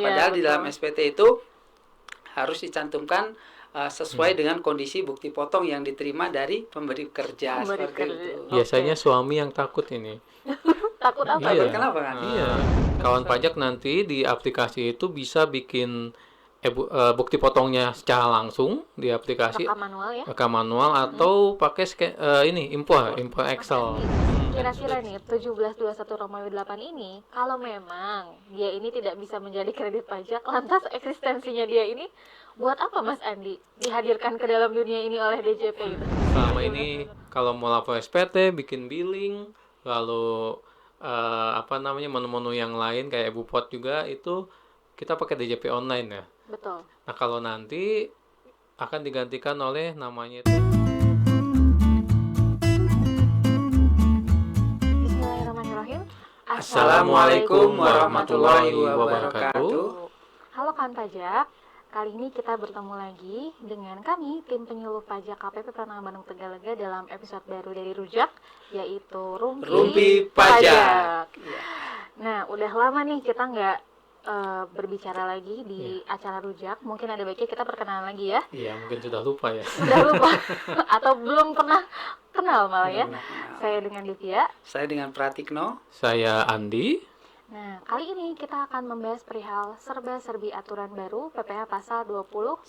padahal di betul. dalam SPT itu harus dicantumkan sesuai dengan kondisi bukti potong yang diterima dari pemberi kerja Pemberi seperti kerja. itu. Biasanya suami yang takut ini. Takut apa Iya. tuh? Kenapa kan? Iya. Kawan pajak nanti di aplikasi itu bisa bikin bukti potongnya secara langsung di aplikasi, Rekam manual ya. rekam manual atau pakai import Excel. Kira-kira nih 1721 Romawi 8 ini kalau memang dia ini tidak bisa menjadi kredit pajak, lantas eksistensinya dia ini buat apa Mas Andi dihadirkan ke dalam dunia ini oleh DJP gitu? Selama ini kalau mau lapor SPT, bikin billing, lalu menu-menu yang lain kayak Bupot juga itu kita pakai DJP online ya. Betul. Nah kalau nanti akan digantikan oleh namanya itu. Bismillahirrahmanirrahim. Assalamualaikum warahmatullahi wabarakatuh. Halo kawan pajak, kali ini kita bertemu lagi dengan kami tim penyuluh pajak KPP Pranama Bandung Tegalega dalam episode baru dari Rujak, yaitu Rumpi Pajak. Nah, udah lama nih kita nggak berbicara lagi di acara Rujak. Mungkin ada baiknya kita perkenalan lagi ya. Iya mungkin sudah lupa ya. Sudah lupa atau belum pernah kenal malah ya. Saya dengan Divya. Saya dengan Pratikno. Saya Andi. Nah, kali ini kita akan membahas perihal serba-serbi aturan baru PPh pasal 21.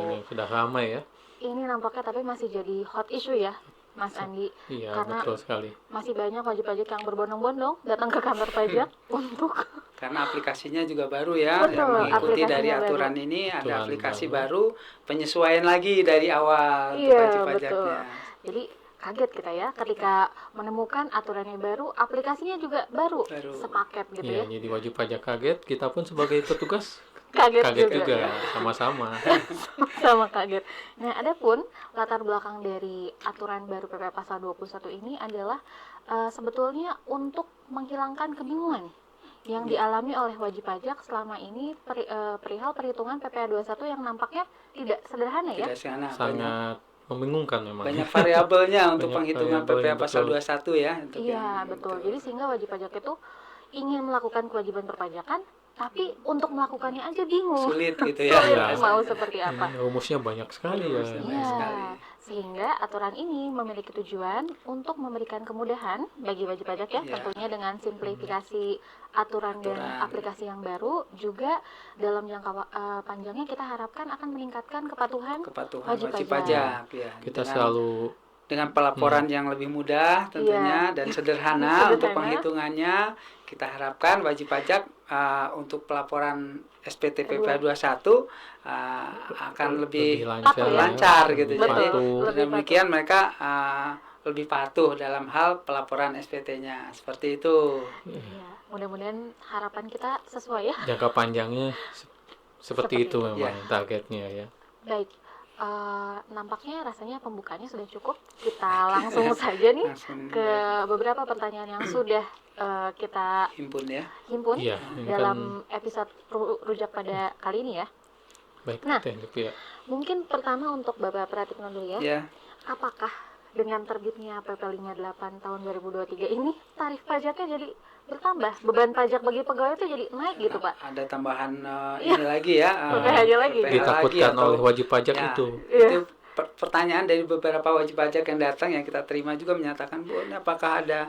Ini sudah ramai ya. Ini nampaknya tapi masih jadi hot issue ya, Mas Andi. Iya, Karena betul sekali. masih banyak wajib pajak yang berbondong-bondong datang ke kantor pajak untuk Karena aplikasinya juga baru ya, Betul, yang mengikuti aplikasinya dari baru. aturan ini ada Aturan aplikasi baru. baru, penyesuaian lagi dari awal untuk Iya, wajib betul. pajaknya. Jadi kaget kita ya ketika menemukan aturannya baru, aplikasinya juga baru. Baru. Sepaket gitu Iya, ya. jadi wajib pajak kaget, kita pun sebagai petugas Kaget juga, ya. sama-sama. Sama kaget. Nah, adapun latar belakang dari aturan baru PPh pasal 21 ini adalah sebetulnya untuk menghilangkan kebingungan yang dialami oleh wajib pajak selama ini perihal perhitungan PPh 21 yang nampaknya tidak sederhana ya. Tidak sana, Sangat membingungkan memang. banyak variabelnya untuk Banyak penghitungan variabel, PPh pasal betul. 21 ya. Untuk Iya, yang betul. itu. Jadi sehingga wajib pajak itu ingin melakukan kewajiban perpajakan, tapi untuk melakukannya aja bingung. Sulit gitu ya. Sulit Iya. mau seperti apa. Rumusnya banyak sekali ya. Rumusnya. Iya, sekali. sehingga aturan ini memiliki tujuan untuk memberikan kemudahan bagi wajib pajak ya, Iya. tentunya dengan simplifikasi aturan dan Aturan. aplikasi yang baru. Juga dalam jangka panjangnya kita harapkan akan meningkatkan kepatuhan Kepatuhan Wajib wajib pajak. pajak ya. Kita Dengan- selalu dengan pelaporan yang lebih mudah tentunya dan sederhana untuk Sederhana. penghitungannya. Kita harapkan wajib pajak untuk pelaporan SPT PPh 21 akan lebih lancar, lancar ya, gitu. lebih Jadi patuh. Lebih dengan demikian mereka lebih patuh dalam hal pelaporan SPT-nya. Seperti itu. ya, mudah-mudahan harapan kita sesuai ya. Jangka panjangnya seperti itu memang Ya. targetnya ya. Baik, nampaknya rasanya pembukaannya sudah cukup. Kita langsung saja nih Langsung ke beberapa pertanyaan yang sudah kita himpun ya. himpun Iya, ini dalam episode rujak pada kali ini ya. baik Nah. teknik ya. Mungkin pertama untuk Bapak Pratikno dulu ya. Ya. Apakah dengan terbitnya PP 58 tahun 2023 ini tarif pajaknya jadi bertambah? Beban pajak bagi pegawai itu jadi naik gitu, Pak? Ada tambahan ini lagi ya. PPh aja lagi. PPh Ditakutkan lagi, atau- oleh wajib pajak Ya, itu. Itu pertanyaan dari beberapa wajib pajak yang datang yang kita terima juga menyatakan, Bu, ini apakah ada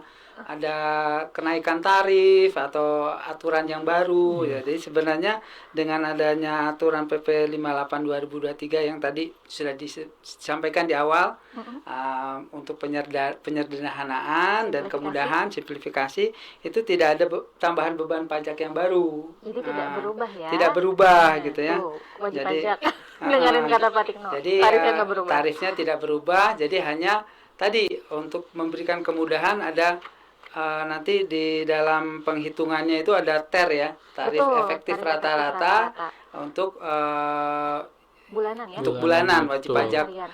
kenaikan tarif atau aturan yang baru ya. Jadi sebenarnya dengan adanya aturan PP 58 2023 yang tadi sudah disampaikan di awal untuk penyederhanaan dan Simplifikasi. kemudahan simplifikasi itu tidak ada tambahan beban pajak yang baru. Jadi tidak berubah ya. Tidak berubah gitu ya. Tuh, wajib Jadi, pajak. Dengerin kata Pak Tikno. Jadi Tarifnya nggak berubah. tarifnya tidak berubah, jadi hanya tadi untuk memberikan kemudahan ada nanti di dalam penghitungannya itu ada TER ya, tarif Betul, efektif tarif rata-rata rata-rata. untuk Bulanan ya. untuk bulanan wajib betul. pajak Harian.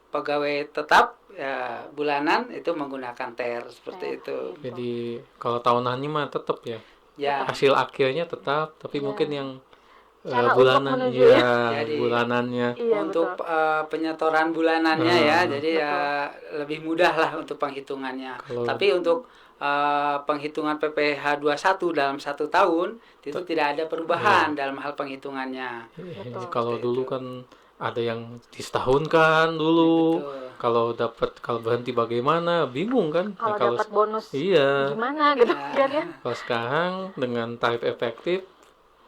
pegawai tetap ya, bulanan itu menggunakan TER seperti itu. Jadi kalau tahunannya mah tetap ya. Ya, Hasil akhirnya tetap, tapi mungkin yang Cara untuk bulanan menuju ya, Jadi, bulanannya. Iya, untuk betul. penyetoran bulanannya ya, jadi betul. ya lebih mudah lah untuk penghitungannya. Kalau- Tapi untuk penghitungan PPh 21 dalam 1 tahun itu tidak ada perubahan dalam hal penghitungannya. Betul. Kalau Seperti dulu itu. kan ada yang disetahunkan dulu. Betul. Kalau berhenti bagaimana? Bingung kan? Nah, Kalau dapat bonus iya. gimana gitu kan ya? Kalau sekarang dengan tarif efektif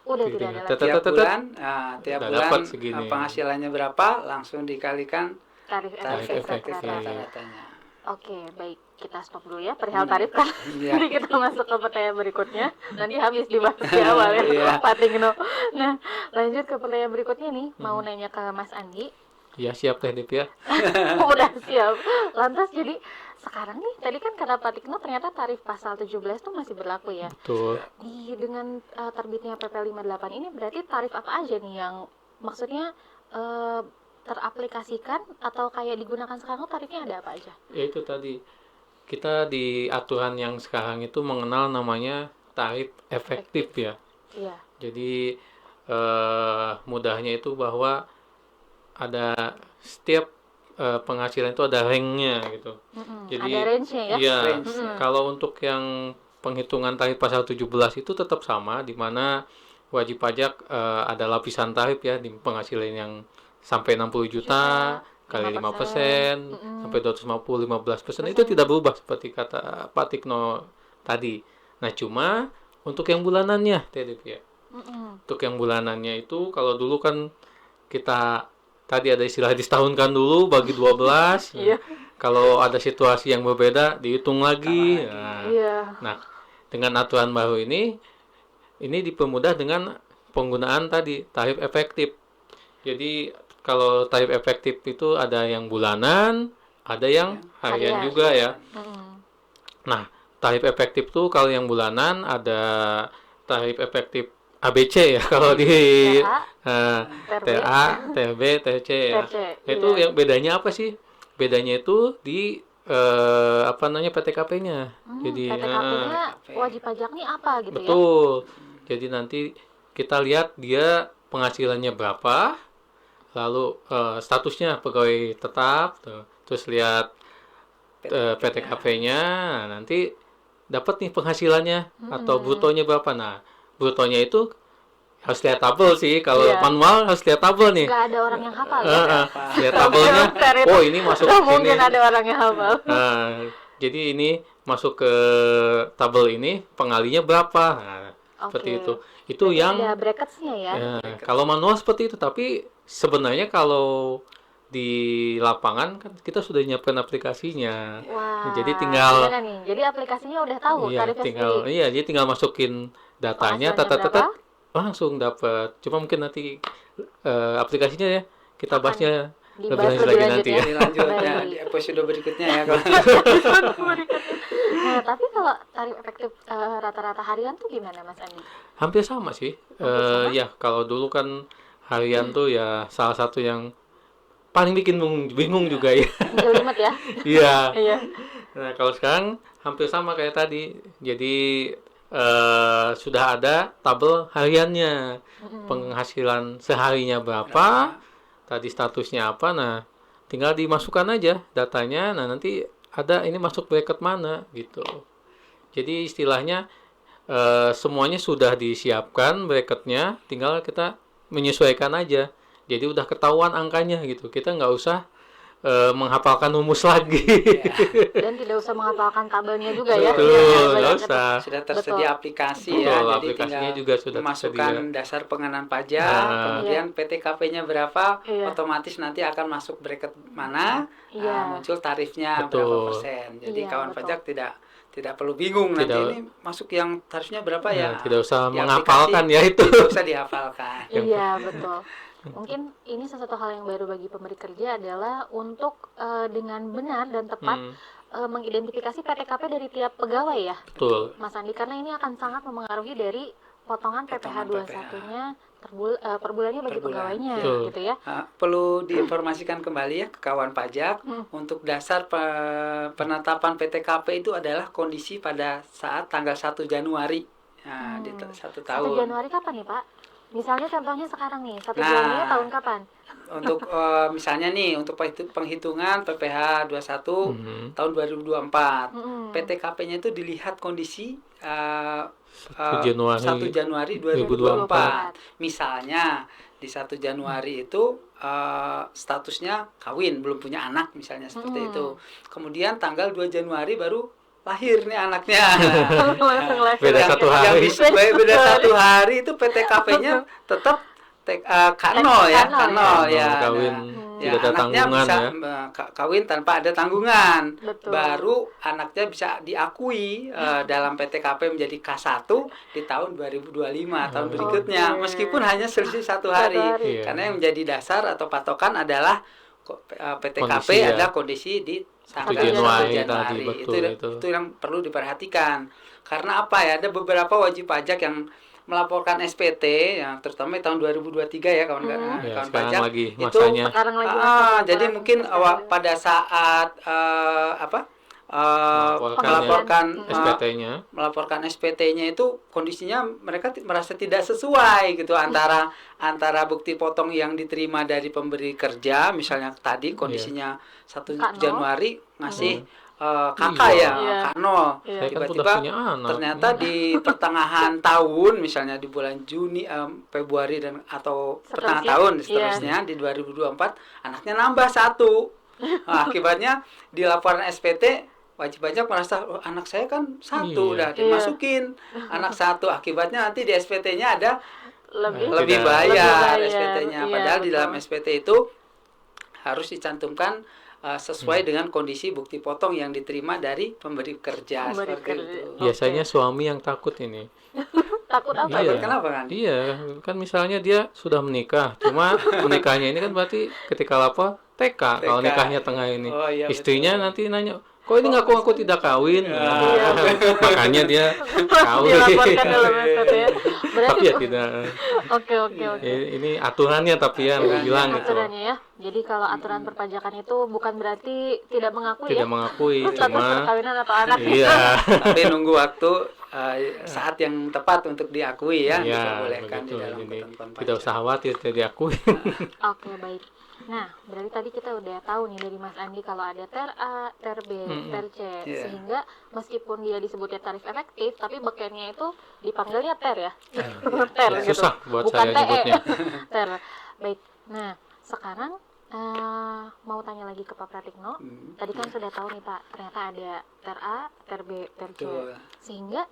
Udah Gitu tidak ya. ada lagi Tiap Tetetetet. bulan, tiap Udah bulan dapat segini. penghasilannya berapa langsung dikalikan tarif tarif Tarif efektif efektif. rata-ratanya. Oke, baik. Kita stop dulu ya perihal tarif kan. Iya. Jadi kita masuk ke pertanyaan berikutnya. Nanti habis dibahas di awal ya, Iya. Pak Tingno. Nah, lanjut ke pertanyaan berikutnya nih. Mau nanya ke Mas Andi. Ya siap Teh Dip ya. Udah siap. Lantas jadi sekarang nih, tadi kan kata Pak Tikno ternyata tarif pasal 17 tuh masih berlaku ya. Betul. Dengan terbitnya PP 58 ini berarti tarif apa aja nih yang maksudnya teraplikasikan atau kayak digunakan sekarang tuh tarifnya ada apa aja? Ya itu tadi. Kita di aturan yang sekarang itu mengenal namanya tarif efektif ya. Iya. Jadi mudahnya itu bahwa ada setiap penghasilan itu ada ranknya gitu. Jadi Ada range-nya ya? iya, Range-nya. kalau untuk yang penghitungan tarif pasal 17 itu tetap sama, di mana wajib pajak ada lapisan tarif ya di penghasilan yang sampai 60 juta kali 5%, sampai 250 15%, itu tidak berubah seperti kata Pak Tikno tadi. Nah, cuma untuk yang bulanannya, Tedip ya. Untuk yang bulanannya itu kalau dulu kan kita tadi ada istilah disetahunkan dulu bagi 12. Iya. Kalau ada situasi yang berbeda dihitung lagi. Iya. Nah, dengan aturan baru ini dipermudah dengan penggunaan tadi tarif efektif. Jadi kalau tarif efektif itu ada yang bulanan, ada yang harian juga ya. Nah, tarif efektif tuh kalau yang bulanan ada tarif efektif ABC ya kalau di TA, TB, TC ya. Itu yang bedanya apa sih? Bedanya itu di PTKP-nya. Jadi PTKP-nya wajib pajak nih apa gitu ya? betul. Jadi nanti kita lihat dia penghasilannya berapa, lalu statusnya pegawai tetap, terus lihat PTKP-nya, nanti dapat nih penghasilannya atau brutonya berapa. Nah, brutonya itu harus lihat tabel sih. Kalau manual harus lihat tabel nih. Nggak ada orang yang hafal ya? Lihat tabelnya. Oh, ini masuk Nggak sini. mungkin ada orang yang hafal. Nah, jadi ini masuk ke tabel ini pengalinya berapa. Nah, seperti itu. Itu berarti yang ada brackets-nya ya? kalau manual seperti itu, tapi sebenarnya kalau di lapangan kan kita sudah nyiapkan aplikasinya. Wah, jadi tinggal gimana nih? Jadi aplikasinya udah tahu tarifnya sendiri. jadi tinggal masukin datanya, Penghasilannya langsung dapat. Cuma mungkin nanti aplikasinya ya kita bahasnya lebih Dibahas lanjut lagi nanti ya. Lanjut ya Baik. di episode berikutnya ya kalau Nah, tapi kalau tarif efektif rata-rata harian tuh gimana Mas Andi? Hampir sama sih. Ya, kalau dulu kan harian tuh ya salah satu yang paling bikin bingung juga ya. Jelimet ya? Iya. Iya. Nah, kalau sekarang hampir sama kayak tadi. Jadi sudah ada tabel hariannya. Penghasilan seharinya berapa, tadi statusnya apa. Nah, tinggal dimasukkan aja datanya. Nah, nanti ada ini masuk bracket mana gitu. Jadi istilahnya semuanya sudah disiapkan bracketnya, tinggal kita menyesuaikan aja. Jadi udah ketahuan angkanya gitu. Kita nggak usah menghafalkan rumus lagi. Dan tidak usah menghafalkan tabelnya juga ya. Betul, Iya, nggak banyak usah. sudah tersedia aplikasi Betul, ya, jadi aplikasinya tinggal juga sudah memasukkan tersedia. dasar pengenaan pajak, kemudian PTKP-nya berapa, otomatis nanti akan masuk bracket mana, muncul tarifnya Betul. berapa persen. Jadi Iya, kawan betul. pajak tidak perlu bingung nanti Tidak. ini masuk yang tarifnya berapa ya. Tidak usah Di menghafalkan aplikasi ya itu. Tidak usah dihafalkan. Iya, betul. Mungkin ini sesuatu hal yang baru bagi pemberi kerja adalah untuk dengan benar dan tepat mengidentifikasi PTKP dari tiap pegawai ya, Betul. Mas Andi, karena ini akan sangat mempengaruhi dari potongan PPh 21-nya per bulannya bagi Per bulan. pegawainya Betul. gitu ya. Perlu diinformasikan kembali ya ke kawan pajak, untuk dasar penetapan PTKP itu adalah kondisi pada saat tanggal 1 Januari. Nah, di 1 1 tahun. Januari kapan nih, Pak? Misalnya contohnya sekarang nih, 1 Nah. bulannya tahun kapan? Untuk misalnya nih untuk penghitungan PPh 21 tahun 2024. PTKP-nya itu dilihat kondisi 1 Januari 2024. Misalnya di 1 Januari itu statusnya kawin, belum punya anak misalnya seperti itu. Kemudian tanggal 2 Januari baru lahir nih anaknya. Langsung lahir. Beda Yang- 1 yang hari. beda 1 hari itu PTKP-nya tetap K0 ya, K0 ya. Kawin Ya, tidak ada anaknya tanggungan bisa ya. kawin tanpa ada tanggungan. Betul. Baru anaknya bisa diakui dalam PTKP menjadi K1 di tahun 2025 tahun berikutnya. Oke. Meskipun hanya selisih 1 hari. Iya. Karena yang menjadi dasar atau patokan adalah PTKP Kondisi ya. adalah kondisi di tanggal 1 1 Januari Januari. tadi, betul, Itu yang perlu diperhatikan. Karena apa ya? Ada beberapa wajib pajak yang melaporkan SPT ya, terutama di tahun 2023 ya kawan Ya, kawan sekarang pajak lagi itu masanya. Sekarang lagi masa jadi laporan mungkin SPT. pada saat melaporkan SPT-nya. melaporkan SPT-nya itu kondisinya mereka merasa tidak sesuai gitu antara bukti potong yang diterima dari pemberi kerja misalnya tadi kondisinya 1 K0. Januari ngasih KK Iya. ya Iya. K0 Iya. Saya kan sudah tiba-tiba punya anak. ternyata di pertengahan tahun misalnya di bulan Juni Februari dan atau pertengahan Seterusnya. tahun Iya. seterusnya di 2024 anaknya nambah 1. Nah, akibatnya di laporan SPT wajib pajak merasa anak saya kan 1 Iya. udah dimasukin anak 1 akibatnya nanti di SPT-nya ada lebih lebih Tidak. bayar Lebih bayar, SPT-nya iya, padahal di dalam betul. SPT itu harus dicantumkan sesuai dengan kondisi bukti potong yang diterima dari pemberi kerja Pemberi seperti kerja. itu. Biasanya suami yang takut ini. takut apa? Takut Iya. kenapa kan? Iya, kan misalnya dia sudah menikah, cuma menikahnya ini kan berarti ketika lapor TK, kalau TK. nikahnya tengah ini. Oh, iya, Istrinya betul. nanti nanya, kok ini ngaku-ngaku tidak kawin? Iya. Makanya dia kawin. Dilaporkan dalam SPT ya. Berarti Tapi ya tidak. oke. Ini aturannya tapi ya, Aturannya. bilang gitu. Aturannya ya. Jadi kalau aturan perpajakan itu bukan berarti tidak mengakui Tidak ya. mengakui, Status cuma perkawinan atau anak. iya. Tapi nunggu waktu saat yang tepat untuk diakui ya, Iya, diperbolehkan di begitu. dalam Jadi ketentuan tidak pajak. usah khawatir tidak diakui. Oke, baik. Nah, berarti tadi kita udah tahu nih dari Mas Andi kalau ada TER A, TER B, TER C. Iya. Sehingga meskipun dia disebutnya tarif efektif, tapi bekennya itu dipanggilnya TER ya. TER gitu. Susah buat Bukan saya TE. nyebutnya. TER. Baik. Nah, sekarang mau tanya lagi ke Pak Pratikno. Tadi kan sudah tahu nih Pak, ternyata ada TER A, TER B, TER C. Betul. Sehingga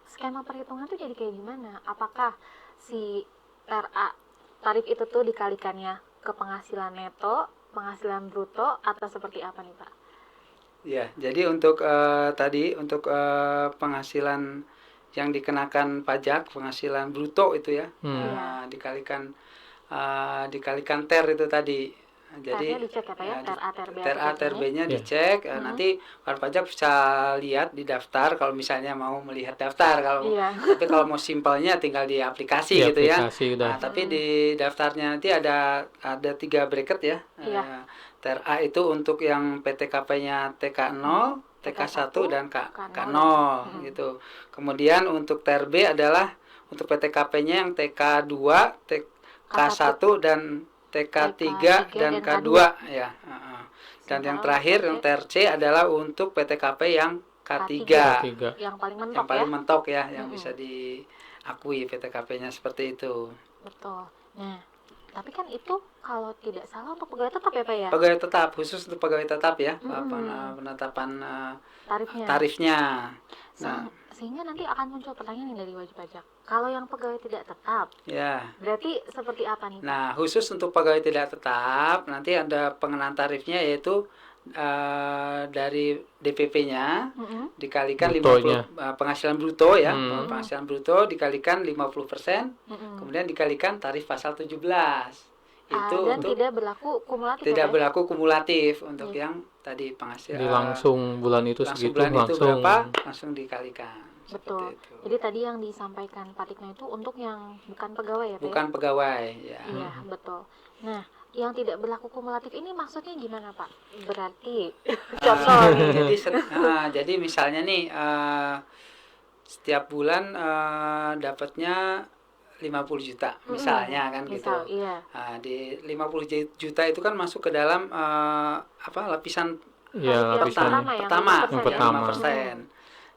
skema perhitungan tuh jadi kayak gimana? Apakah si TER A tarif itu tuh dikalikannya ke penghasilan neto, penghasilan bruto, atau seperti apa nih Pak? Ya, jadi untuk tadi untuk penghasilan yang dikenakan pajak, penghasilan bruto itu ya, dikalikan TER itu tadi. Jadi TER-nya dicek ya Pak ya, TER A, TER B, TER A, TER B-nya dicek. Nanti wajib pajak bisa lihat di daftar kalau misalnya mau melihat daftar. Tapi kalau mau simpelnya tinggal di aplikasi Di gitu ya. aplikasi udah. Nah, tapi di daftarnya nanti ada 3 bracket ya. Iya. TER A itu untuk yang PTKP-nya TK0, TK1 dan K0 gitu. Kemudian untuk TER B adalah untuk PTKP-nya yang TK2, TK1 dan TK3 dan K2 ya. Dan yang terakhir yang TER C adalah untuk PTKP yang K3. Yang paling mentok Yang paling ya. mentok ya, yang bisa diakui PTKP-nya seperti itu. Betul. Nah, tapi kan itu kalau tidak salah untuk pegawai tetap ya Pak ya? Pegawai tetap, khusus untuk pegawai tetap ya, penetapan tarifnya. Nah, Sehingga nanti akan muncul pertanyaan nih dari wajib pajak. Kalau yang pegawai tidak tetap, ya. berarti seperti apa nih Pak? Nah, khusus untuk pegawai tidak tetap, nanti ada pengenaan tarifnya yaitu dari DPP-nya dikalikan Brutonya. 50 penghasilan bruto ya, penghasilan bruto dikalikan 50%, kemudian dikalikan tarif pasal 17. Itu Dan untuk tidak berlaku kumulatif tidak ya, Pak? berlaku kumulatif untuk yang tadi penghasilan. Jadi langsung bulan itu langsung segitu bulan itu langsung. berapa langsung dikalikan. Betul. Seperti itu. Jadi tadi yang disampaikan Pak Tikno itu untuk yang bukan pegawai ya Pak? Bukan pegawai ya. Iya, betul. Nah, yang tidak berlaku kumulatif ini maksudnya gimana Pak? Berarti contoh nih. Jadi misalnya nih setiap bulan dapatnya 50 juta misalnya kan gitu. Misal, iya. Nah, di 50 juta itu kan masuk ke dalam lapisan Ya, lapisan pertama yang ya, pertama. 5%.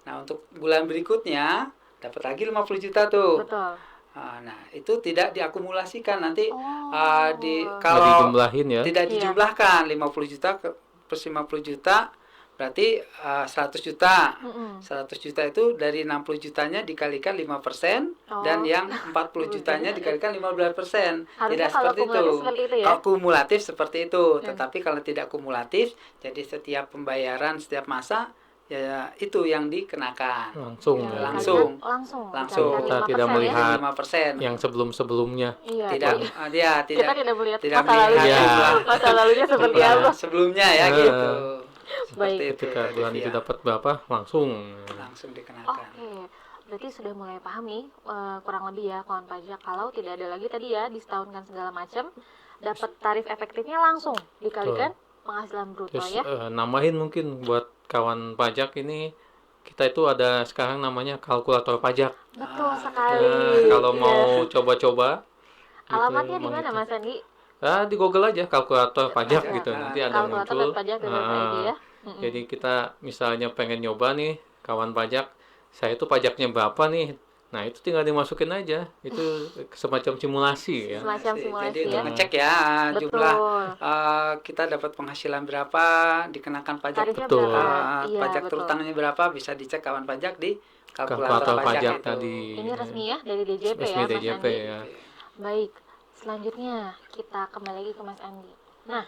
Nah, untuk bulan berikutnya dapat lagi 50 juta tuh. Betul. Nah, itu tidak diakumulasikan nanti Nggak kalau dijumlahin ya. tidak Iya. dijumlahkan 50 juta plus 50 juta berarti 100 juta. 100 juta itu dari 60 jutanya dikalikan 5% dan yang 40 jutanya dikalikan 15%. Harusnya Tidak kalau seperti itu. kumulatif seperti itu ya? Kalau kumulatif seperti itu, tetapi kalau tidak kumulatif, jadi setiap pembayaran setiap masa ya itu yang dikenakan. Langsung Ya, ya. Langsung. langsung Kita dikalikan tidak 5% melihat 5%. yang sebelum-sebelumnya. Iya, Tidak kita tidak melihat tidak masa lalunya. melihat. jumlah Masa lalunya seperti jumlah apa? sebelumnya ya Eh. gitu. Baik. Seperti Ketika itu, bulan itu Divya. dapat berapa langsung. Langsung dikenakan. Oke, berarti sudah mulai paham nih kurang lebih ya kawan pajak, kalau tidak ada lagi tadi ya disetahunkan segala macam, dapat tarif efektifnya langsung dikalikan penghasilan bruto Terus ya. nambahin mungkin buat kawan pajak ini, kita itu ada sekarang namanya kalkulator pajak. Betul sekali. Kalau Iya. mau coba-coba gitu, Alamatnya di mana menghitung. Mas Andi? Di Google aja kalkulator pajak Pajak. gitu, nanti ada muncul. Kalkulator.pajak.id ya. Jadi kita misalnya pengen nyoba nih kawan pajak, saya itu pajaknya berapa nih? Nah itu tinggal dimasukin aja, itu semacam simulasi ya. Semacam simulasi Jadi untuk ya. ngecek ya Betul. jumlah kita dapat penghasilan berapa, dikenakan pajak Tarifnya Betul. berapa? Iya, pajak betul. terutangnya berapa, bisa dicek kawan pajak di Kalkulator kalkulator pajak itu. tadi. Ini resmi ya dari DJP Resmi ya Mas DJP Andi. ya. Baik, selanjutnya kita kembali lagi ke Mas Andi. Nah,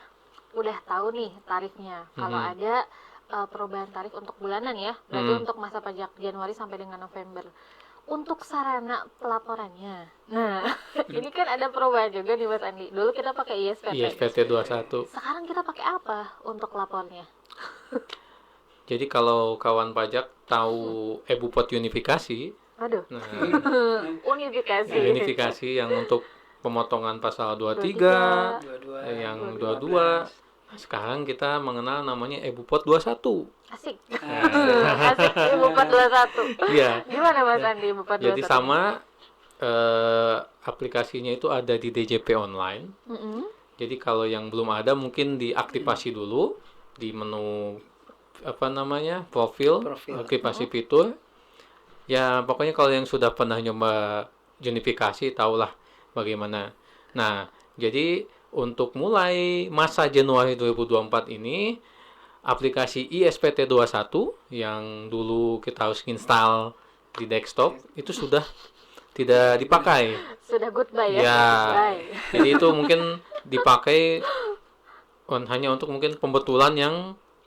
udah tahu nih tarifnya. Kalau ada perubahan tarif untuk bulanan ya, berarti untuk masa pajak Januari sampai dengan November. Untuk sarana pelaporannya. Nah, ini kan ada perubahan juga nih Mas Andi. Dulu kita pakai ISPT. ISPT 21. Sekarang kita pakai apa untuk lapornya? Jadi kalau kawan pajak tahu e-Bupot unifikasi, Aduh, nah unifikasi. unifikasi yang untuk pemotongan pasal 23, 22 yang 22, sekarang kita mengenal namanya e-Bupot 21. Asik. Asik Bupati 21. Iya. Gimana Mas Andi Bupati 21? Jadi sama aplikasinya itu ada di DJP online. Jadi kalau yang belum ada mungkin diaktifasi dulu di menu profil. Aktifasi fitur. Ya pokoknya kalau yang sudah pernah nyoba unifikasi tahulah bagaimana. Nah, jadi untuk mulai masa Januari 2024 ini aplikasi ISPT 21 yang dulu kita harus install di desktop itu sudah tidak dipakai. Sudah goodbye ya. Ya. Goodbye. Jadi itu mungkin dipakai hanya untuk mungkin pembetulan yang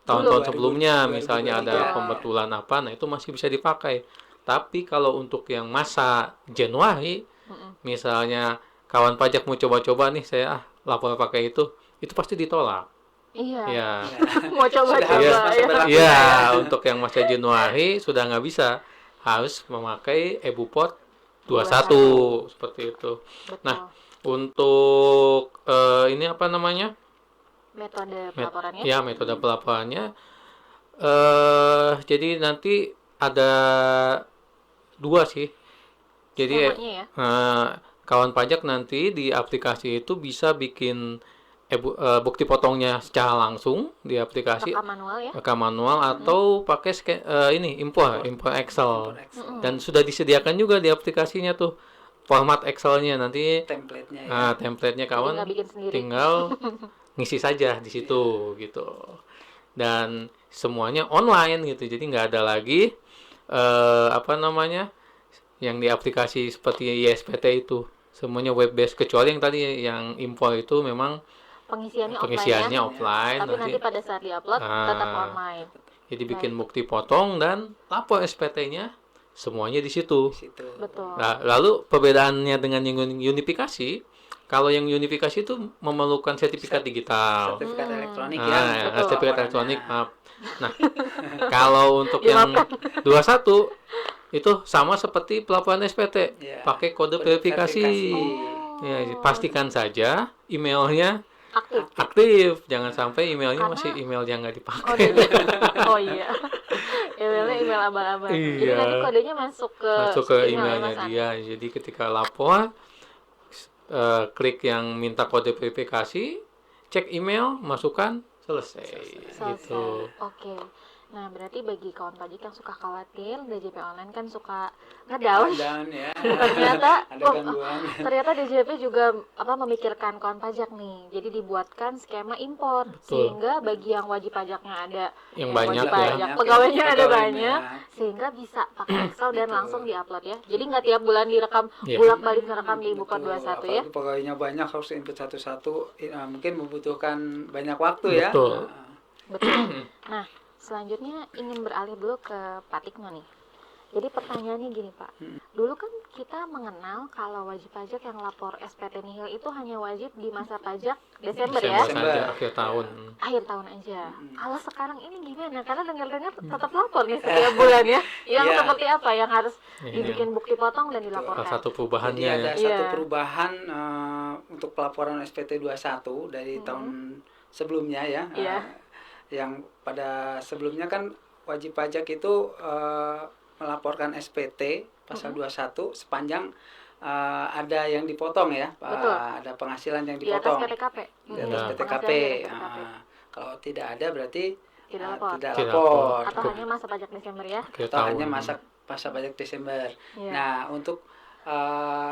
tahun-tahun sebelumnya, misalnya ada pembetulan apa, nah itu masih bisa dipakai. Tapi kalau untuk yang masa Januari, misalnya kawan pajak mau coba-coba nih, saya lapor pakai itu pasti ditolak. Iya. Ya, Mau coba-coba harus masa ya. berlaku. ya untuk yang masa Januari sudah nggak bisa, harus memakai e-Bupot 21 seperti itu. Betul. Nah, untuk ini apa namanya? Metode pelaporannya. Ya, metode pelaporannya. Jadi nanti ada dua sih. Jadi Skemanya ya. kawan pajak nanti di aplikasi itu bisa bikin bukti potongnya secara langsung di aplikasi, Rekam manual ya. rekam manual atau pakai import Excel. Dan sudah disediakan juga di aplikasinya tuh format Excelnya, nanti template-nya ya. template-nya kawan tinggal bikin sendiri. tinggal ngisi saja di situ gitu. Dan semuanya online gitu, jadi nggak ada lagi yang di aplikasi seperti ISPT itu, semuanya web based, kecuali yang tadi yang impor itu memang Pengisiannya offline, offline. tapi nanti pada saat diupload tetap online. Jadi bikin bukti potong dan lapor SPT-nya semuanya di situ. Betul. Nah, lalu perbedaannya dengan yang unifikasi, kalau yang unifikasi itu memerlukan sertifikat digital. Sertifikat elektronik Nah, ya. sertifikat elektronik, maaf. Nah, kalau untuk yang 21 itu sama seperti pelaporan SPT, Ya, pakai kode verifikasi. Ya, pastikan saja emailnya aktif, jangan sampai emailnya masih email yang nggak dipakai. Oh iya. emailnya email abal-abal. Jadi Iya. nanti kodenya masuk ke email ya, emailnya Mas Andi. dia. Jadi ketika lapor, klik yang minta kode verifikasi, cek email, masukkan, selesai. Selesai. Gitu. Oke. Nah, berarti bagi kawan pajak yang suka khawatir, DJP online kan suka ngedown. Dan ya Ternyata ada gangguan. ternyata DJP juga memikirkan kawan pajak nih. Jadi dibuatkan skema impor Betul. sehingga bagi yang wajib pajaknya ada Yang yang banyak wajib ya. pajak, pegawainya ada Pegawainya. banyak, sehingga bisa pakai Excel dan Betul. langsung diupload ya. Jadi nggak tiap bulan direkam, Iya. bolak-balik direkam di Bukot Betul, 21 ya. apalagi pegawainya banyak harus input satu-satu, mungkin membutuhkan banyak waktu ya. Betul. Betul. Nah, selanjutnya ingin beralih dulu ke Pak Tikno nih. Jadi pertanyaannya gini Pak, dulu kan kita mengenal kalau wajib pajak yang lapor SPT nihil itu hanya wajib di masa pajak Desember ya, Desember saja, akhir tahun. akhir tahun aja. Kalau sekarang ini gimana? Karena dengar-dengar tetap lapor nih setiap bulan ya. Yang Iya. seperti apa yang harus Iya. dibikin bukti potong dan Salah dilaporkan? satu Jadi perubahannya ada ya. satu Iya. perubahan untuk pelaporan SPT 21 dari tahun sebelumnya ya. Iya. Yang pada sebelumnya kan wajib pajak itu melaporkan SPT pasal 21 sepanjang ada yang dipotong ya. Betul. Ada penghasilan yang Di atas dipotong. PTKP. Di atas Ya. PTKP. Penghasilan di atas PTKP. Kalau tidak ada berarti Tidak ah, lapor. tidak Tidak lapor. lapor. Atau hanya masa pajak Desember ya? Akhir Atau tahun. hanya masa pajak Desember. Iya. Nah, untuk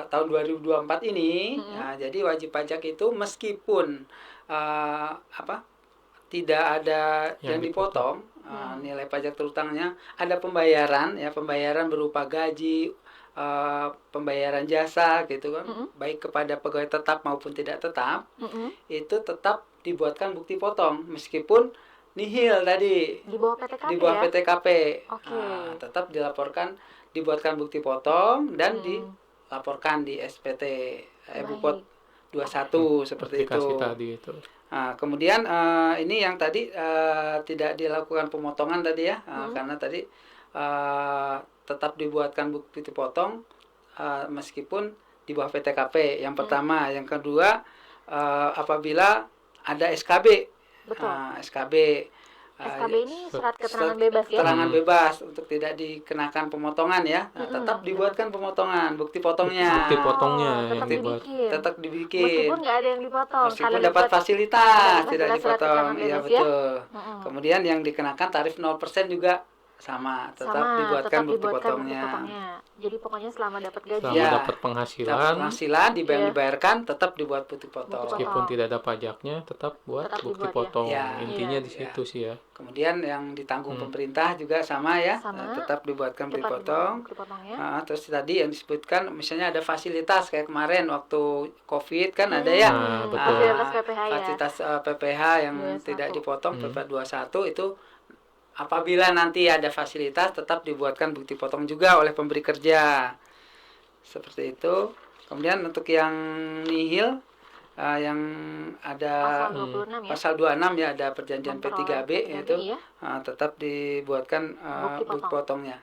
tahun 2024 ini, jadi wajib pajak itu meskipun tidak ada yang Yang dipotong, nilai pajak terutangnya, ada pembayaran ya, pembayaran berupa gaji, pembayaran jasa gitu kan, baik kepada pegawai tetap maupun tidak tetap, itu tetap dibuatkan bukti potong meskipun nihil tadi Di bawah PTKP di bawah ya? PTKP. Oke. Tetap dibuatkan bukti potong dan dilaporkan di SPT Bukot 21 seperti itu. Aplikasi tadi itu. Nah, kemudian ini yang tadi tidak dilakukan pemotongan tadi ya, karena tadi tetap dibuatkan bukti potong meskipun di bawah PTKP. Yang pertama, yang kedua apabila ada SKB. Betul. SKB. SKB ini surat keterangan bebas ya? Keterangan bebas untuk tidak dikenakan pemotongan ya. Tetap dibuatkan pemotongan, bukti potongnya. Bukti potongnya tetap yang dibuat. dibikin. Tetap dibikin. Meskipun nggak ada yang dipotong. Meskipun karena dapat fasilitas, dapat tidak surat dipotong. keterangan Iya bebas ya? betul. Kemudian yang dikenakan tarif 0% juga sama, tetap dibuatkan bukti potongnya. Jadi pokoknya selama dapat gaji Selama Iya. dapat penghasilan, Dapat penghasilan Iya. dibayarkan, tetap dibuat bukti potong. Bukti meskipun tidak ada pajaknya, tetap buat Tetap bukti dibuat ya? potong. Iya. Intinya Iya. di situ sih ya. Kemudian yang ditanggung pemerintah juga sama ya, Sama. tetap dibuatkan bukti cepat potong. bukti potongnya. Terus tadi yang disebutkan misalnya ada fasilitas kayak kemarin waktu COVID kan ada ya, Nah, betul. Fasilitas PPH ya. fasilitas PPH yang 21. tidak dipotong PPH 21 itu apabila nanti ada fasilitas tetap dibuatkan bukti potong juga oleh pemberi kerja. Seperti itu. Kemudian untuk yang nihil yang ada Pasal 26 ya. pasal 26 ya, ada perjanjian Memperoleh P3B P3B itu ya. tetap dibuatkan Bukti bukti potong. potongnya.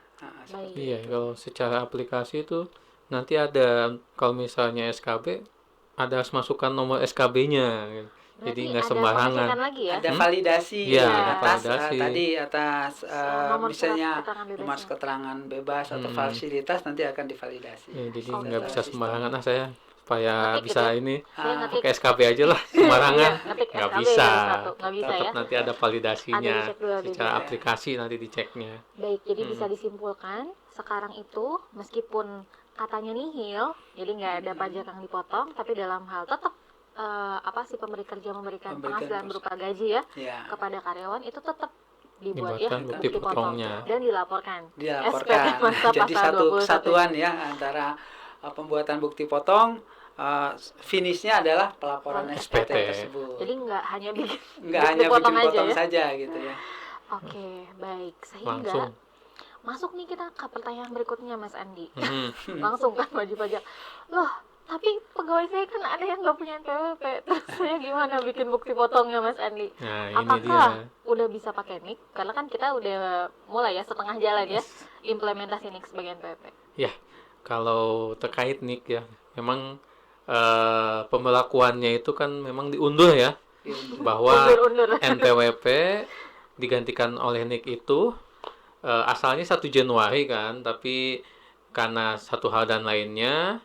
Baik. Iya, kalau secara aplikasi itu nanti ada, kalau misalnya SKB ada harus masukkan nomor SKB-nya gitu. Jadi Berarti nggak ada sembarangan. pengecekan lagi ya. Ada validasi Iya, ada atas validasi. tadi atas Nomor misalnya surat keterangan bebasnya. nomor keterangan bebas atau fasilitas nanti akan divalidasi. Ya, jadi Oke. nggak bisa sembarangan saya supaya Ngetik bisa gitu ya? ini Saya ngetik pakai SKB aja lah sembarangan. Iya, ngetik Nggak SKB bisa. satu. Nggak bisa Tetap ya. nanti ada validasinya. Ada dicek dulu, ada Secara dicek. aplikasi nanti diceknya. Baik, jadi bisa disimpulkan sekarang itu meskipun katanya nihil, jadi nggak ada pajak yang dipotong, tapi dalam hal tetap si pemberi kerja memberikan penghasilan berupa gaji ya Ya, kepada karyawan itu tetap dibuat ya Dibuatkan bukti bukti potong potongnya. dan dilaporkan. dilaporkan. SPT masa Jadi pasal satu 21 kesatuan ya antara pembuatan bukti potong, finishnya adalah pelaporan SPT SPT. tersebut. Jadi nggak hanya bikin Nggak bukti hanya bikin aja potong ya. saja gitu ya. Oke, baik. Sehingga Langsung. masuk nih kita ke pertanyaan berikutnya Mas Andi. Hmm. Langsung kan wajib pajak. Loh, tapi pegawai saya kan ada yang nggak punya NPWP. Terus saya gimana bikin bukti potongnya Mas Andi? Nah, ini Apakah dia. udah bisa pakai NIK? Karena kan kita udah mulai ya setengah jalan ya implementasi NIK sebagai NPWP. Ya, kalau terkait NIK ya, memang pemberlakuannya itu kan memang diundur ya, bahwa Undur-undur. NPWP digantikan oleh NIK itu asalnya 1 Januari kan, tapi karena satu hal dan lainnya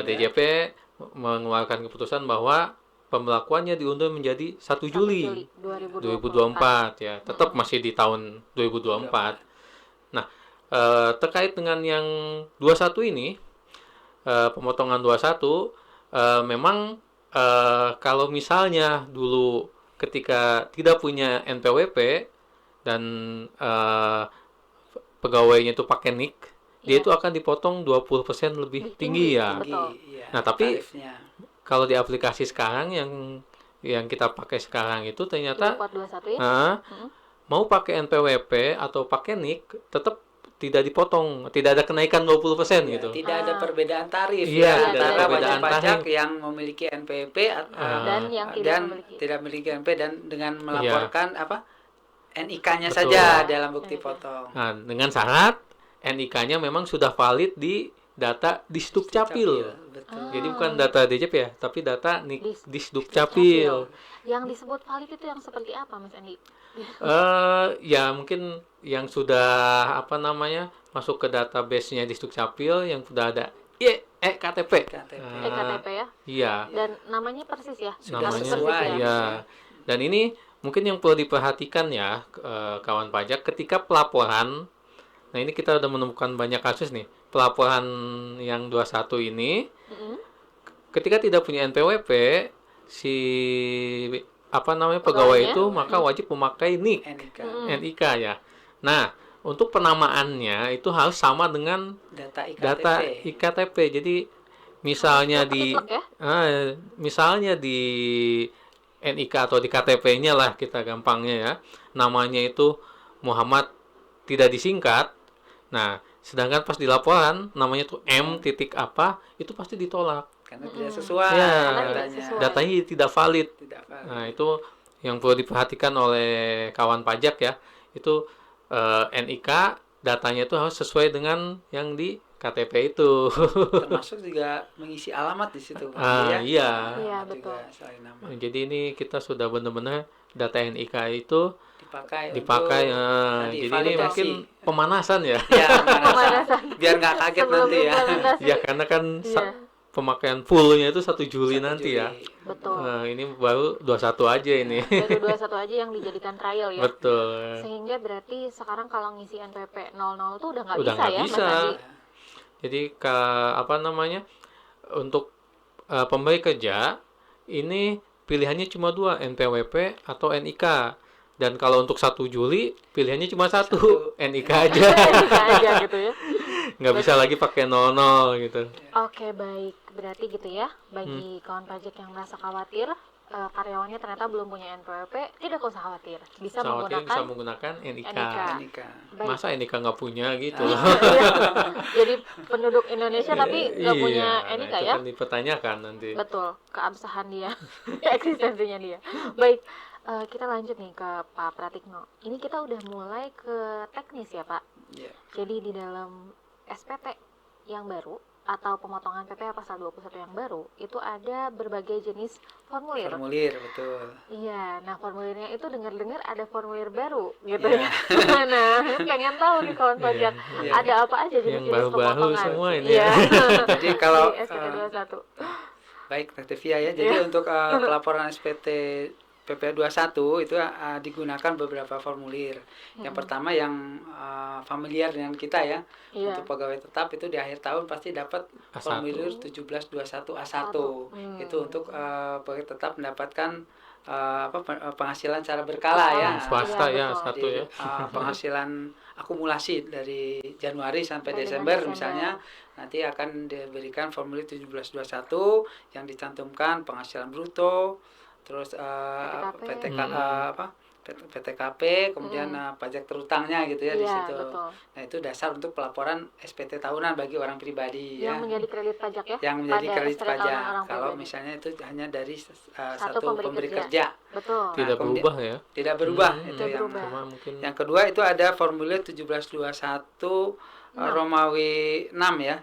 DJP mengeluarkan keputusan bahwa pemberlakuannya diundur menjadi 1 Juli 2024 ya. Tetap masih di tahun 2024. Nah, terkait dengan yang 21 ini, pemotongan 21, memang kalau misalnya dulu ketika tidak punya NPWP dan pegawainya itu pakai NIK, dia itu akan dipotong 20% lebih tinggi ya. Nah, tapi tarifnya. kalau di aplikasi sekarang yang kita pakai sekarang itu ternyata 421 ya. mau pakai NPWP atau pakai NIK tetap tidak dipotong, tidak ada kenaikan 20% Ya, gitu. tidak ada perbedaan tarif Iya, tidak ada antara perbedaan wajib pajak tarif. yang memiliki NPWP Dan yang tidak memiliki NPWP dan dengan Iya. melaporkan NIK-nya Betul. saja dalam bukti potong. Nah, dengan syarat NIK-nya memang sudah valid di data Disdukcapil. Betul. Jadi bukan data DJP ya, tapi data Disdukcapil. Yang disebut valid itu yang seperti apa, Mas Andi? Ya mungkin yang sudah masuk ke database-nya Disdukcapil yang sudah ada KTP. KTP. KTP ya. Iya, Dan namanya persis ya. Sudah namanya sesuai. iya. Dan ini mungkin yang perlu diperhatikan ya, kawan pajak ketika pelaporan. Nah, ini kita udah menemukan banyak kasus nih. Pelaporan yang 21 ini ketika tidak punya NPWP, si pegawai itu maka wajib memakai NIK. NIK ya. Nah, untuk penamaannya itu harus sama dengan Data data IKTP. Jadi misalnya misalnya di NIK atau di KTP-nya lah kita gampangnya ya, namanya itu Muhammad tidak disingkat. Nah, sedangkan pas di laporan namanya tuh M titik apa, itu pasti ditolak. Karena tidak sesuai Ya, datanya tidak valid. Nah, itu yang perlu diperhatikan oleh kawan pajak ya. Itu NIK datanya itu harus sesuai dengan yang di KTP itu. Termasuk juga mengisi alamat di situ. Iya. Iya, betul. Jadi ini kita sudah benar-benar data NIK itu dipakai jadi ini mungkin pemanasan ya. Ya, pemanasan. Biar nggak kaget nanti ya. Ya, karena kan pemakaian fullnya itu 1 Juli nanti ya. Betul. Ini baru 21 aja ini. Baru 21 aja yang dijadikan trial ya. Betul. Sehingga berarti sekarang kalau ngisi NPWP 00 tuh udah nggak Udah bisa nggak ya, bisa. Mas Andi? Jadi untuk pemberi kerja ini pilihannya cuma 2, NPWP atau NIK. Dan kalau untuk 1 Juli pilihannya cuma 1, NIK aja. NIK aja gitu ya. Nggak bisa lagi pakai 00 gitu. Oke, baik. Berarti gitu ya, bagi kawan pajak yang merasa khawatir karyawannya ternyata belum punya NPWP, tidak usah khawatir. Bisa menggunakan NIK. Baik. Masa NIK nggak punya gitu? Jadi penduduk Indonesia tapi nggak punya NIK itu ya? kan dipertanyakan nanti. Betul, keabsahan dia, eksistensinya dia. Baik, kita lanjut nih ke Pak Pratikno. Ini kita udah mulai ke teknis ya Pak. Yeah. Jadi di dalam SPT yang baru atau pemotongan PPh pasal 21 yang baru itu ada berbagai jenis formulir. Formulir, betul. Iya, nah formulirnya itu dengar-dengar ada formulir baru gitu ya. Nah, pengen tahu nih kawan pajak ada apa aja jenis-jenis pemotongan. Semua ini. Iya. Jadi kalau SPT 21. Baik, Tevia ya. Jadi untuk pelaporan SPT PPh 21 itu digunakan beberapa formulir. Yang pertama yang familiar dengan kita ya. Untuk pegawai tetap itu di akhir tahun pasti dapat formulir 1721 A1. Itu untuk pegawai tetap mendapatkan penghasilan secara berkala ya. Swasta ya, satu ya. Penghasilan akumulasi dari Januari sampai Desember misalnya nanti akan diberikan formulir 1721 yang dicantumkan penghasilan bruto, terus PTKP, kemudian pajak terutangnya gitu ya di situ. Betul. Nah, itu dasar untuk pelaporan SPT tahunan bagi orang pribadi yang menjadi kredit pajak ya. Yang menjadi kredit pajak. Kalau pribadi. misalnya itu hanya dari satu pemberi kerja. Betul. Tidak berubah ya. Tidak berubah itu Tidak yang. berubah. Yang kedua itu ada formulir 1721 Romawi 6 ya.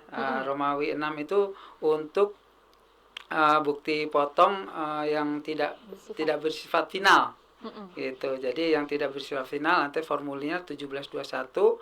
Romawi 6 itu untuk bukti potong yang tidak bersifat final. Gitu. Jadi yang tidak bersifat final nanti formulir 1721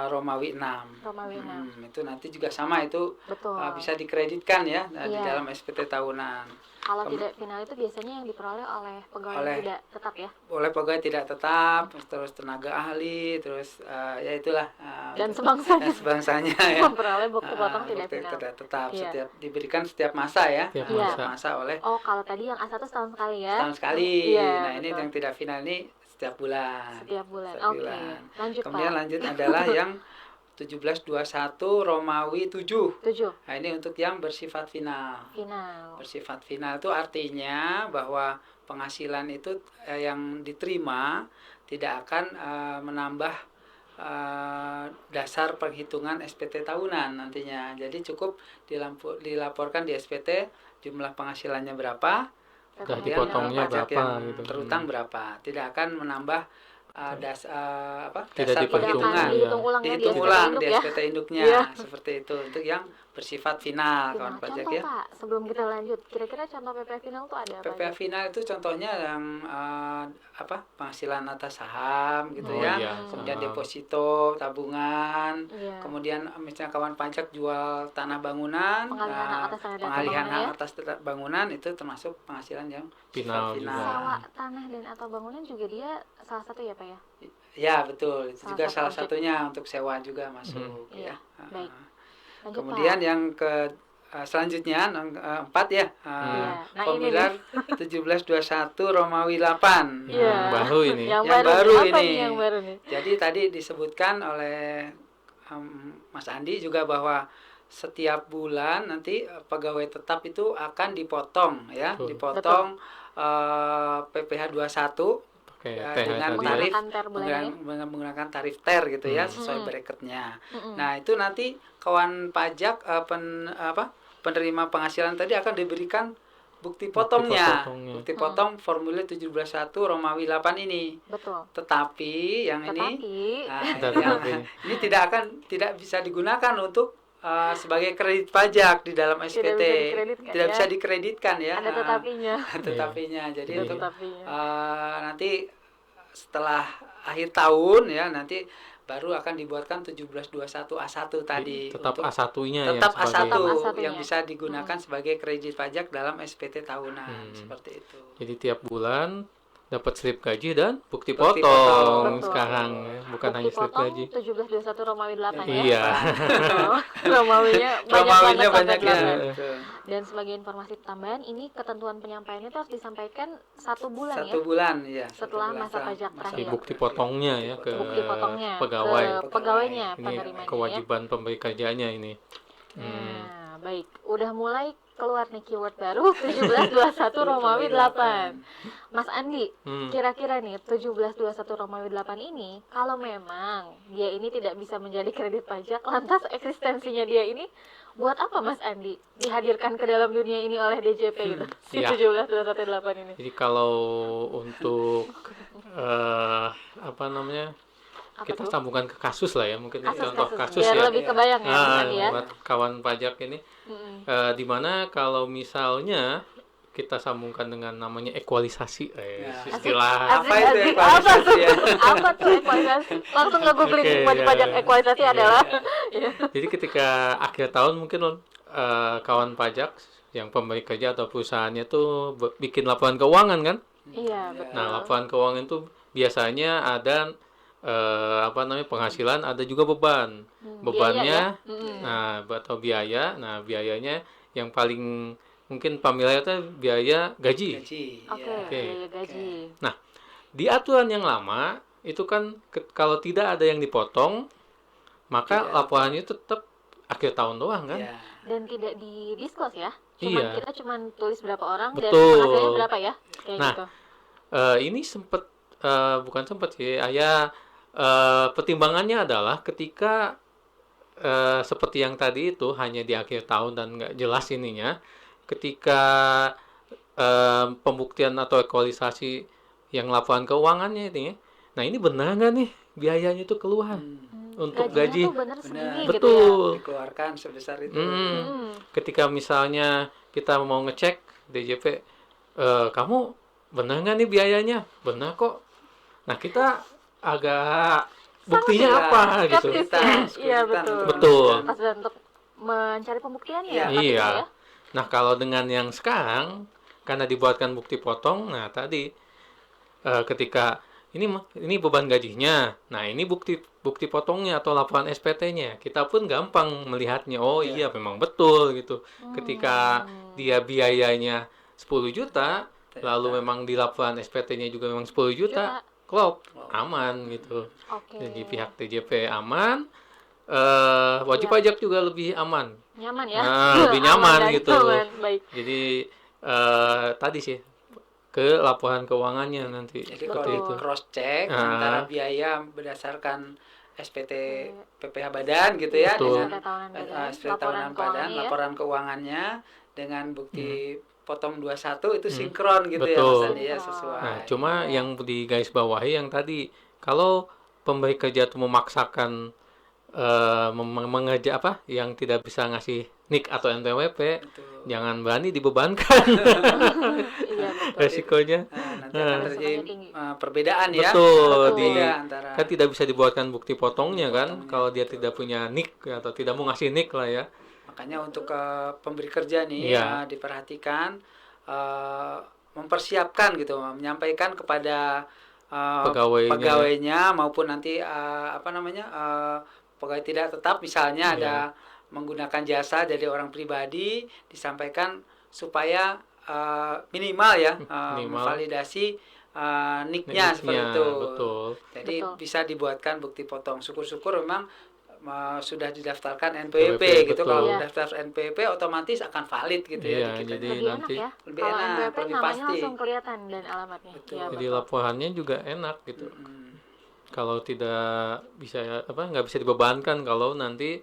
Romawi 6. Romawi 6. Itu nanti juga sama itu Betul. bisa dikreditkan ya di Iya. dalam SPT tahunan. Kalau tidak final itu biasanya yang diperoleh oleh pegawai Oleh- yang tidak tetap ya. Oleh pegawai tidak tetap, terus tenaga ahli, terus ya itulah Dan sebangsanya dan sebangsanya ya. memperoleh bukti potong tidak Bukti final. tidak tetap Iya. diberikan setiap masa ya. Setiap Iya. masa. Masa oleh Oh, kalau tadi yang A1 setahun sekali ya. setahun sekali. Iya, Nah, ini betul. yang tidak final ini setiap bulan. Setiap bulan. Setiap Oke. bulan. Lanjut, Kemudian Pak. lanjut adalah yang 1721 Romawi 7. 7. Nah, ini untuk yang bersifat final. Final. Bersifat final itu artinya bahwa penghasilan itu yang diterima tidak akan menambah dasar perhitungan SPT tahunan nantinya. Jadi cukup dilaporkan di SPT jumlah penghasilannya berapa, Udah kemudian dipotongnya pajak berapa yang gitu. terutang berapa. Tidak akan menambah Tidak dasar diperhitung. perhitungan. Iya. Dihitung ulang ya di Dihitung SPT ulang induk di ya. SPT induknya Iya. seperti itu untuk yang bersifat final Final. kawan pajak Contoh ya. Pak, sebelum kita lanjut, kira-kira contoh PPh final itu ada apa PPh aja? final itu contohnya yang penghasilan atas saham gitu Oh, ya. iya, Kemudian saham. deposito, tabungan, Iya. kemudian misalnya kawan pajak jual tanah bangunan, Pengalihan hak atas terhadap pengalihan bangunan hak ya. atas terhadap bangunan itu termasuk penghasilan yang Final sifat juga. Sewa tanah dan atau bangunan juga dia salah satu ya Pak ya? Ya betul, itu Salah juga satu salah objek. satunya untuk sewa juga masuk Iya, ya. baik. Lanjut, Kemudian Pak. yang selanjutnya 4 ya. Iya. Nah, ini Formulir 1721 Romawi 8. Iya. Baru ini. Yang Yang baru, baru nih, apa ini. nih yang baru nih? Jadi tadi disebutkan oleh Mas Andi juga bahwa setiap bulan nanti pegawai tetap itu akan dipotong ya, Betul. dipotong PPh 21 Pakai ya, TH dengan tadi ya. tarif Menggunakan TER bulan ya? menggunakan tarif TER gitu ya, sesuai bracketnya. Nah, itu nanti kawan pajak penerima penghasilan tadi akan diberikan bukti potongnya. potongnya. Bukti potong formulir 1721 Romawi 8 ini. Betul. Tetapi yang ini Tetapi yang ini tidak bisa digunakan untuk sebagai kredit pajak di dalam SPT. bisa dikreditkan Tidak ya. bisa dikreditkan ya. ada tetapinya. Tetapinya. Jadi Iya. untuk Tetapinya. nanti setelah akhir tahun ya nanti baru akan dibuatkan 1721 A1 tadi Tetap untuk A1-nya tetap ya sebagai Tetap A1 A1-nya. yang bisa digunakan sebagai kredit pajak dalam SPT tahunan seperti itu. Jadi tiap bulan dapat slip gaji dan bukti Bukti potong potong. Betul. sekarang ya. Bukan Bukti hanya slip potong gaji. 1721 Romawi 8 ya. Iya. Romawinya banyak Romawinya banget banyak sampai ya. 8. Betul. Dan sebagai informasi tambahan, ini ketentuan penyampaiannya itu harus disampaikan 1 bulan Satu ya. bulan ya. Setelah masa pajak Si terakhir. bukti potongnya ya ke Bukti potongnya pegawai. ke pegawainya, Ini penerimanya ya. kewajiban pemberi kerjanya ini. Nah, baik. Udah mulai keluar nih keyword baru 1721 Romawi 8. Mas Andi, kira-kira nih 1721 Romawi 8 ini kalau memang dia ini tidak bisa menjadi kredit pajak, lantas eksistensinya dia ini buat apa Mas Andi dihadirkan ke dalam dunia ini oleh DJP gitu? Si Iya. 1721 ini. Jadi kalau untuk Apa kita tuh? sambungkan ke kasus lah ya, mungkin contoh kasus biar ya. lebih kebayang ya Mas Andi ya. Buat kawan pajak ini, di mana kalau misalnya kita sambungkan dengan namanya ekualisasi, istilah Apa itu Asik, ekualisasi ya? Apa tuh ekualisasi? Langsung nge-googling Oke, wajib ya. pajak ekualisasi adalah ya. Jadi ketika akhir tahun mungkin kawan pajak yang pemberi kerja atau perusahaannya tuh bikin laporan keuangan kan. Iya, betul. Nah, laporan keuangan itu biasanya ada penghasilan, ada juga beban. Bebannya, biaya atau biaya. Nah, biayanya yang paling mungkin familiar itu biaya gaji. Gaji. Oke, ya. biaya gaji. Nah, di aturan yang lama itu kan kalau tidak ada yang dipotong, maka laporannya tetap akhir tahun doang kan. Ya. Dan tidak di-disclose ya. Cuman Iya. kita cuman tulis berapa orang dan Betul. penghasilannya berapa ya. Kayak Nah, gitu. Ini bukan sempat sih, pertimbangannya adalah ketika seperti yang tadi itu hanya di akhir tahun dan nggak jelas ininya, ketika pembuktian atau ekualisasi yang laporan keuangannya ini, nah ini benar nggak nih biayanya itu keluar untuk Gajinya gaji? tuh bener segini Benar. gitu ya. Betul. Dikeluarkan sebesar itu. Ketika misalnya kita mau ngecek DJP, kamu benar nggak nih biayanya? Benar kok. Nah, kita agak buktinya ya, apa gitu. skeptis ya. Iya, betul. Betul. Pas untuk mencari pembuktiannya Iya. ya, Iya. ya. Nah, kalau dengan yang sekarang karena dibuatkan bukti potong, nah tadi ketika ini beban gajinya. Nah, ini bukti potongnya atau laporan SPT-nya. Kita pun gampang melihatnya. Oh iya, memang betul gitu. Ketika dia biayanya 10 juta, lalu memang di laporan SPT-nya juga memang 10 juta, klop, aman gitu. Oke. Jadi pihak TJP aman, wajib pajak juga lebih aman. Nyaman ya. Nah, lebih nyaman Aman dan gitu. nyaman. Baik. Jadi tadi sih ke laporan keuangannya nanti Jadi seperti kalau itu. cross check Ah. antara biaya berdasarkan SPT PPh Badan gitu ya Betul. dengan SPT SPT tahunan Badan, ya. laporan keuangannya dengan bukti potong 21 itu sinkron gitu ya Betul. Mas Andi ya, sesuai. Nah, cuma yang di garis bawahi yang tadi, kalau pemberi kerja itu memaksakan mengerja apa yang tidak bisa ngasih NIK atau NPWP, Betul. jangan berani dibebankan. Iya, betul. Resikonya. Nanti akan terjadi perbedaan ya. Betul. Beda antara Kan tidak bisa dibuatkan bukti potongnya kan, potongnya, kalau dia betul. tidak punya NIK atau tidak mau ngasih NIK lah ya. Makanya untuk pemberi kerja nih Iya. diperhatikan mempersiapkan gitu, menyampaikan kepada pegawainya maupun nanti pegawai tidak tetap misalnya Iya. ada menggunakan jasa dari orang pribadi, disampaikan supaya minimal ya memvalidasi NIK-nya seperti itu. Betul. Jadi Betul. bisa dibuatkan bukti potong. Syukur-syukur memang sudah didaftarkan NPWP gitu. betul. Kalau Iya. daftar NPWP otomatis akan valid gitu ya Iya, di kita. jadi Lebih enak nanti ya. Lebih Kalau enak, NPWP lebih namanya pasti. langsung kelihatan dan alamatnya. Betul. Iya, Jadi betul. laporannya juga enak gitu. Kalau tidak bisa nggak bisa dibebankan kalau nanti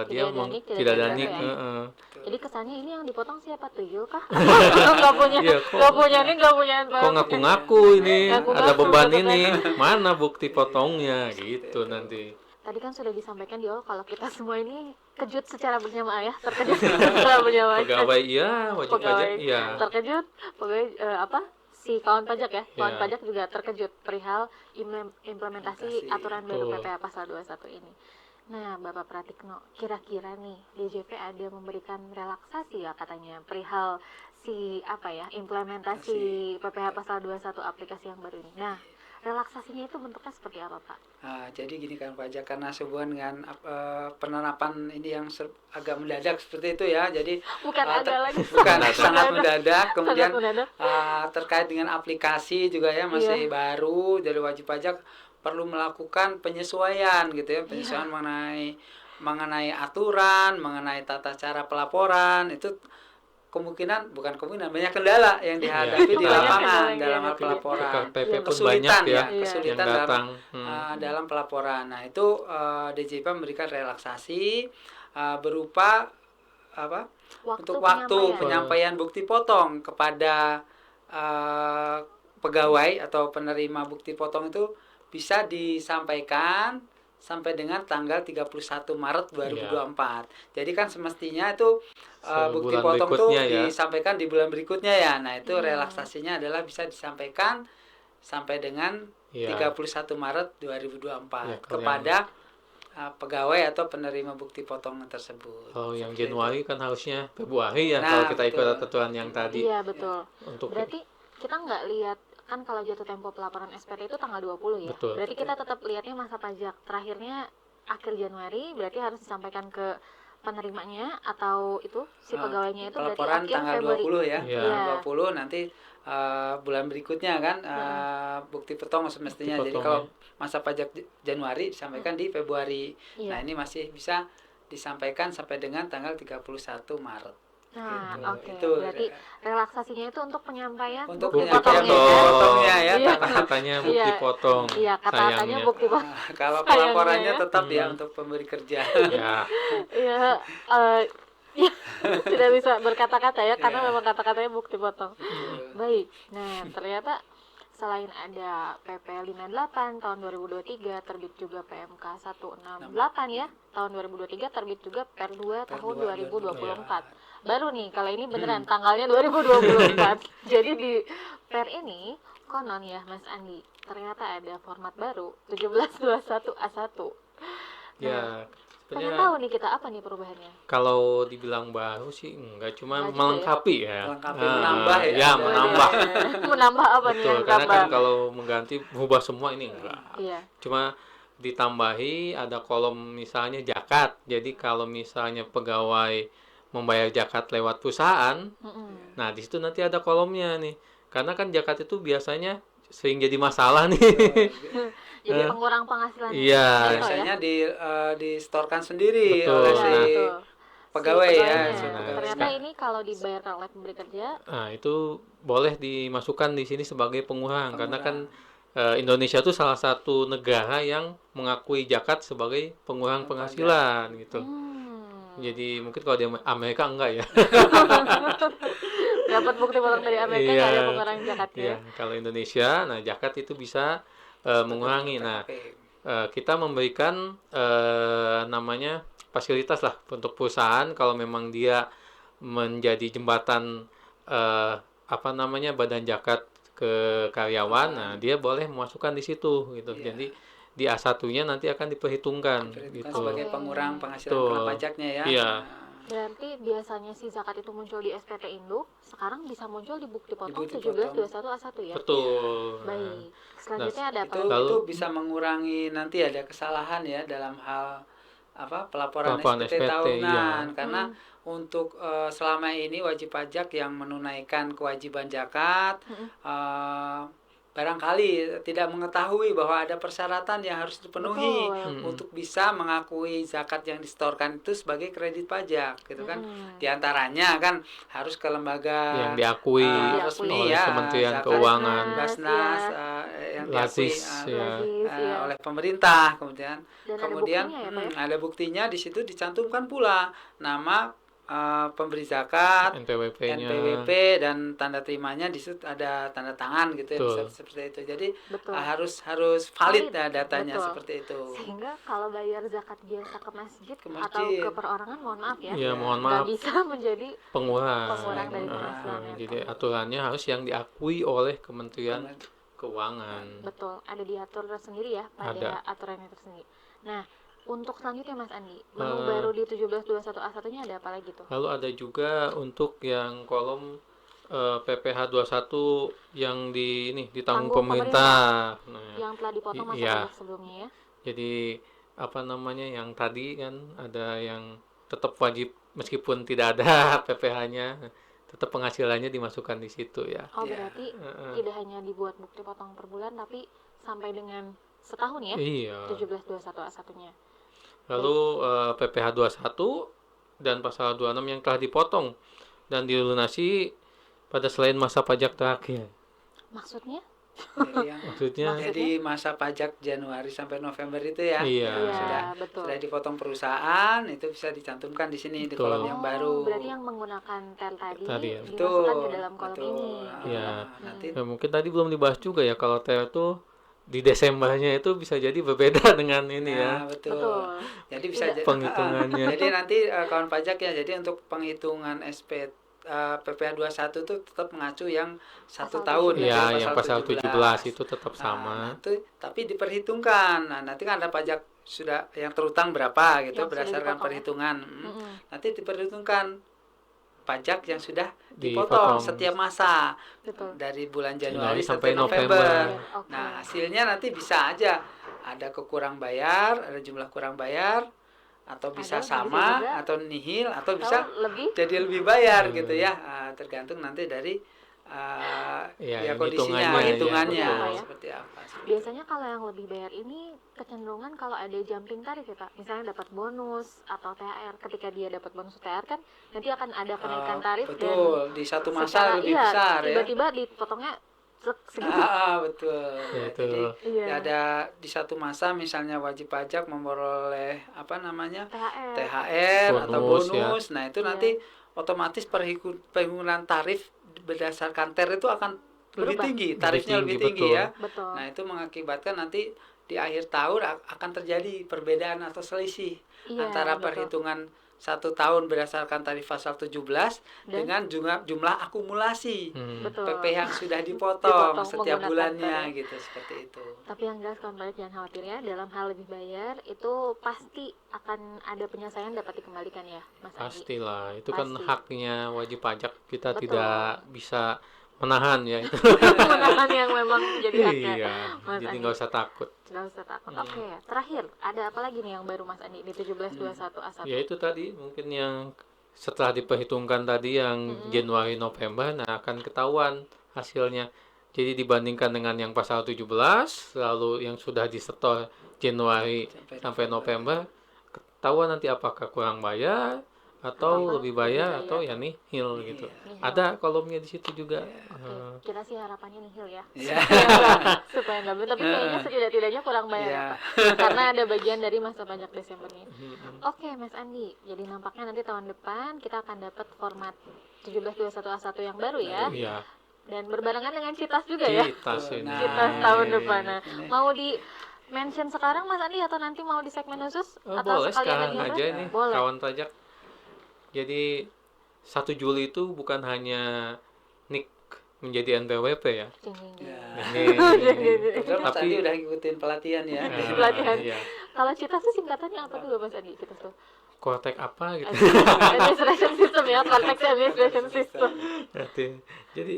dia ada NIK, tidak ada ada NIK. NPWP. Jadi kesannya ini yang dipotong siapa, tuyul kah? Nggak punya, Iya, nggak punya nih, nggak punya NPWP. Kok ngaku-ngaku ini Ngaku-ngaku, ada beban betul ini, mana bukti potongnya gitu nanti. Tadi kan sudah disampaikan di awal kalau kita semua ini kejut secara berjamaah ya, terkejut secara berjamaah. Pegawai iya, wajib pajak iya. Terkejut, pegawai si kawan pajak ya, kawan Iya. pajak juga terkejut perihal implementasi aturan baru Betul. PPh pasal 21 ini. Nah, Bapak Pratikno, kira-kira nih DJP ada memberikan relaksasi ya katanya perihal implementasi PPh pasal 21 aplikasi yang baru ini. Nah, relaksasinya itu bentuknya seperti apa, Pak? Jadi gini kan pajak, karena sehubungan dengan penerapan ini yang agak mendadak seperti itu ya. Jadi Bukan agak lagi. bukan sangat mendadak. Kemudian Sangat mendadak. terkait dengan aplikasi juga ya masih baru, jadi wajib pajak perlu melakukan penyesuaian gitu ya, penyesuaian mengenai aturan, mengenai tata cara pelaporan. Itu bukan kemungkinan banyak kendala yang dihadapi di lapangan dalam hal pelaporan. KPP pun Kesulitan banyak ya kesulitan yang datang. dalam pelaporan. Nah, itu DJP memberikan relaksasi berupa untuk waktu penyampaian bukti potong kepada pegawai atau penerima bukti potong itu bisa disampaikan sampai dengan tanggal 31 Maret 2024. Jadi kan semestinya itu bukti potong itu disampaikan di bulan berikutnya ya. Nah, itu relaksasinya adalah bisa disampaikan sampai dengan 31 Maret 2024 kepada pegawai atau penerima bukti potong tersebut. Kalau yang Januari kan harusnya Februari ya, kalau kita ikut aturan yang tadi. Iya, betul. Untuk berarti kita nggak lihat kan kalau jatuh tempo pelaporan SPT itu tanggal 20 ya. Betul. Berarti kita tetap lihatnya masa pajak terakhirnya akhir Januari, berarti harus disampaikan ke penerimanya atau itu si pegawainya itu berarti akhir tanggal Februari. 20 ya. Iya. 20 nanti bulan berikutnya kan bukti potong semestinya. Jadi kalau masa pajak Januari disampaikan di Februari. Iya. Nah, ini masih bisa disampaikan sampai dengan tanggal 31 Maret. Nah, Gitu. oke. Berarti relaksasinya itu untuk penyampaian Untuk bukti penyampaian potongnya. ya. Iya. Kata-katanya bukti potong. Iya, kata-katanya sayangnya. bukti potong. Kalau Sayangnya pelaporannya ya. tetap ya untuk pemberi kerja. Ya, Iya, ya, tidak bisa berkata-kata ya, karena memang kata-katanya bukti potong. Baik, nah ternyata selain ada PP 58 tahun 2023, terbit juga PMK 168 ya, tahun 2023, terbit juga Per 2 tahun 2024. baru nih, kalau ini beneran tanggalnya 2024. Jadi di PER ini konon ya Mas Andi, ternyata ada format baru 1721A1. Ya, Pengen sebenarnya tahu nih kita apa nih perubahannya? kalau dibilang baru sih enggak, cuma Enggak juga ya? melengkapi ya. Melengkapi, menambah ya. Ya, Ada- menambah. Menambah apa nih Betul, yang karena tambah? kan kalau mengganti mengubah semua ini enggak. Iya. Cuma ditambahi ada kolom misalnya zakat. Jadi kalau misalnya pegawai membayar zakat lewat perusahaan, Mm-mm. nah di situ nanti ada kolomnya nih. Karena kan zakat itu biasanya sering jadi masalah nih. Jadi pengurang penghasilan Iya. neto ya? Biasanya distorkan sendiri Betul. oleh Iya, si Nah, betul. pegawai Si ya. pegawainya. Si Nah, pegawai. Ternyata sekarang- ini kalau dibayarkan oleh pemberi kerja, Nah, itu boleh dimasukkan di sini sebagai pengurang karena kan Pengurang. Indonesia itu salah satu negara yang mengakui zakat sebagai pengurang penghasilan gitu. Jadi mungkin kalau di Amerika enggak ya. dapat bukti potong dari Amerika Iya. nggak ada pengurangan zakatnya. Iya, kalau Indonesia, nah zakat itu bisa mengurangi. Nah, PKP. kita memberikan namanya fasilitas lah untuk perusahaan kalau memang dia menjadi jembatan apa namanya badan zakat ke karyawan, nah dia boleh memasukkan di situ gitu. Iya. Jadi di A1-nya nanti akan diperhitungkan Diperhitungkan gitu. sebagai pengurang penghasilan Betul. kena pajaknya ya. Iya. Berarti biasanya si zakat itu muncul di SPT Indo, sekarang bisa muncul di bukti potong Di bukti potong. 1721A1 ya? Betul. Baik. Selanjutnya ada apa Itu lagi? Lalu- itu bisa mengurangi nanti ada kesalahan ya dalam hal pelaporan Pelaporan SPT SPT, tahunan iya. karena untuk selama ini wajib pajak yang menunaikan kewajiban zakat barangkali tidak mengetahui bahwa ada persyaratan yang harus dipenuhi Betul. untuk bisa mengakui zakat yang disetorkan itu sebagai kredit pajak gitu kan. Di antaranya kan harus ke lembaga Yang diakui resmi oleh ya, Kementerian zakat, Keuangan, Basnas yang diakui Lazis ya. Lazis, ya. oleh pemerintah kemudian Dan ada kemudian buktinya ya, Pak ya? ada buktinya di situ dicantumkan pula nama pemberi zakat, NPWP-nya. NPWP dan tanda terimanya di situ ada tanda tangan gitu ya Betul. seperti itu. Jadi Betul. harus valid ya datanya Betul. seperti itu. Sehingga kalau bayar zakat biasa ke masjid, Ke atau masjid. ke perorangan, mohon maaf ya, Ya, mohon nggak maaf, bisa menjadi pengurang. pengurang dari Pengurang. penghasilan neto. Jadi aturannya harus yang diakui oleh Kementerian Keuangan. Betul, ada diatur tersendiri ya pada Ada. aturannya tersendiri. Nah, untuk selanjutnya Mas Andi, menu Eh. baru di 1721A1-nya ada apa lagi tuh? Lalu ada juga untuk yang kolom PPh 21 yang ditanggung Tanggung pemerintah. Nah, Yang telah dipotong masa Iya. pajak sebelumnya ya. jadi apa namanya yang tadi kan ada yang tetap wajib meskipun tidak ada PPh-nya, tetap penghasilannya dimasukkan di situ ya. Oh, Iya. berarti tidak hanya dibuat bukti potong per bulan, tapi sampai dengan setahun ya, Iya. 1721A1-nya. Lalu PPh 21 dan pasal 26 yang telah dipotong dan dilunasi pada selain masa pajak terakhir. Maksudnya? Jadi yang Maksudnya jadi masa pajak Januari sampai November itu ya. Iya. Yang sudah betul. sudah dipotong perusahaan itu bisa dicantumkan di sini di Betul. kolom yang baru. Berarti yang menggunakan tel tadi, Tadi ya. dimasukkan ke dalam kolom betul. ini. Iya. Nanti ya, mungkin tadi belum dibahas juga ya kalau TEL itu di Desembernya itu bisa jadi berbeda dengan ini ya betul. Betul. Jadi bisa Tidak. penghitungannya. jadi nanti kawan pajak ya, jadi untuk penghitungan PPh 21 itu tetap mengacu yang 1 Pasal tahun. tujuh belas. Ya, jadi yang pasal 17 itu tetap Nah, sama. tapi diperhitungkan. Nah, nanti kan ada pajak sudah yang terutang berapa gitu Yang sudah berdasarkan dipotong ya. perhitungan. Mm-mm. Nanti diperhitungkan pajak yang sudah Dipotong. dipotong setiap masa Betul. dari bulan Januari Januari sampai sampai November. November. Oke. Nah, hasilnya nanti bisa aja ada kekurang bayar, ada jumlah kurang bayar, atau bisa Bisa sama, juga. atau nihil, atau Tahu bisa lebih jadi lebih bayar gitu ya. Tergantung nanti dari Ya, kondisinya, hitungannya, hitungannya ya, betul. seperti apa. biasanya kalau yang lebih bayar ini kecenderungan kalau ada jumping tarif ya Pak, misalnya dapat bonus atau THR. Ketika dia dapat bonus THR kan nanti akan ada kenaikan tarif Betul, di satu dan masa secara lebih besar ya. tiba-tiba dipotongnya segitu. Betul. Ya, itu. Jadi Iya. ada di satu masa misalnya wajib pajak memperoleh THR. THR atau Bonus, bonus. Nah, itu Iya. nanti otomatis perhitungan tarif berdasarkan TER itu akan lebih Berubah. tinggi, Lebih tarifnya tinggi, lebih tinggi betul. ya. Betul. Nah, itu mengakibatkan nanti di akhir tahun akan terjadi perbedaan atau selisih Iya, antara betul. perhitungan 1 tahun berdasarkan tarif pasal 17 Dan? dengan jumlah akumulasi Betul. PP yang sudah dipotong Dipotong setiap menggunakan bulannya tarif. gitu, seperti itu. Tapi yang jelas kawan pajak jangan khawatir ya, dalam hal lebih bayar itu pasti akan ada penyelesaian dapat dikembalikan ya, Mas Andi. Pastilah, itu kan Pasti. haknya wajib pajak, kita Betul. tidak bisa menahan ya itu. Kemenangan yang memang jadi haknya. Iya, Mas jadi Andi. nggak usah takut. Nggak usah takut. Oke, terakhir ada apa lagi nih yang baru Mas Andi di 1721 A1? Ya itu tadi mungkin yang setelah diperhitungkan tadi yang Januari November, nah akan ketahuan hasilnya. Jadi dibandingkan dengan yang pasal 17, lalu yang sudah disetor Januari sampai November, ketahuan nanti apakah kurang bayar atau lebih bayar atau ya nihil gitu. Ada kolomnya di situ juga. Oke, kita sih harapannya nihil ya. Iya. Supaya nggak benar, tapi kayaknya setidak-tidaknya kurang bayar ya, Iya. Pak. Karena ada bagian dari masa pajak Desember ini. Oke, Mas Andi. Jadi nampaknya nanti tahun depan kita akan dapat format 1721 A1 yang baru ya. Iya, Dan berbarengan dengan Citas juga ya. Citas ini. Nah, Citas tahun iya, depan. iya. Nah, mau di mention sekarang Mas Andi atau nanti mau di segmen khusus Oh, atau boleh sekalian sekarang lagi aja ini Boleh. kawan pajak. Jadi 1 Juli itu bukan hanya NIK menjadi NPWP ya. Jeng, jeng, jeng. Ya. Ini Program Mas Tapi- Andi udah ngikutin pelatihan ya. Pelatihan. iya. Kalau Citas itu singkatannya apa dulu Mas Andi? Citas tuh. Kortek apa gitu. Administration System ya, konteks administration system. Jadi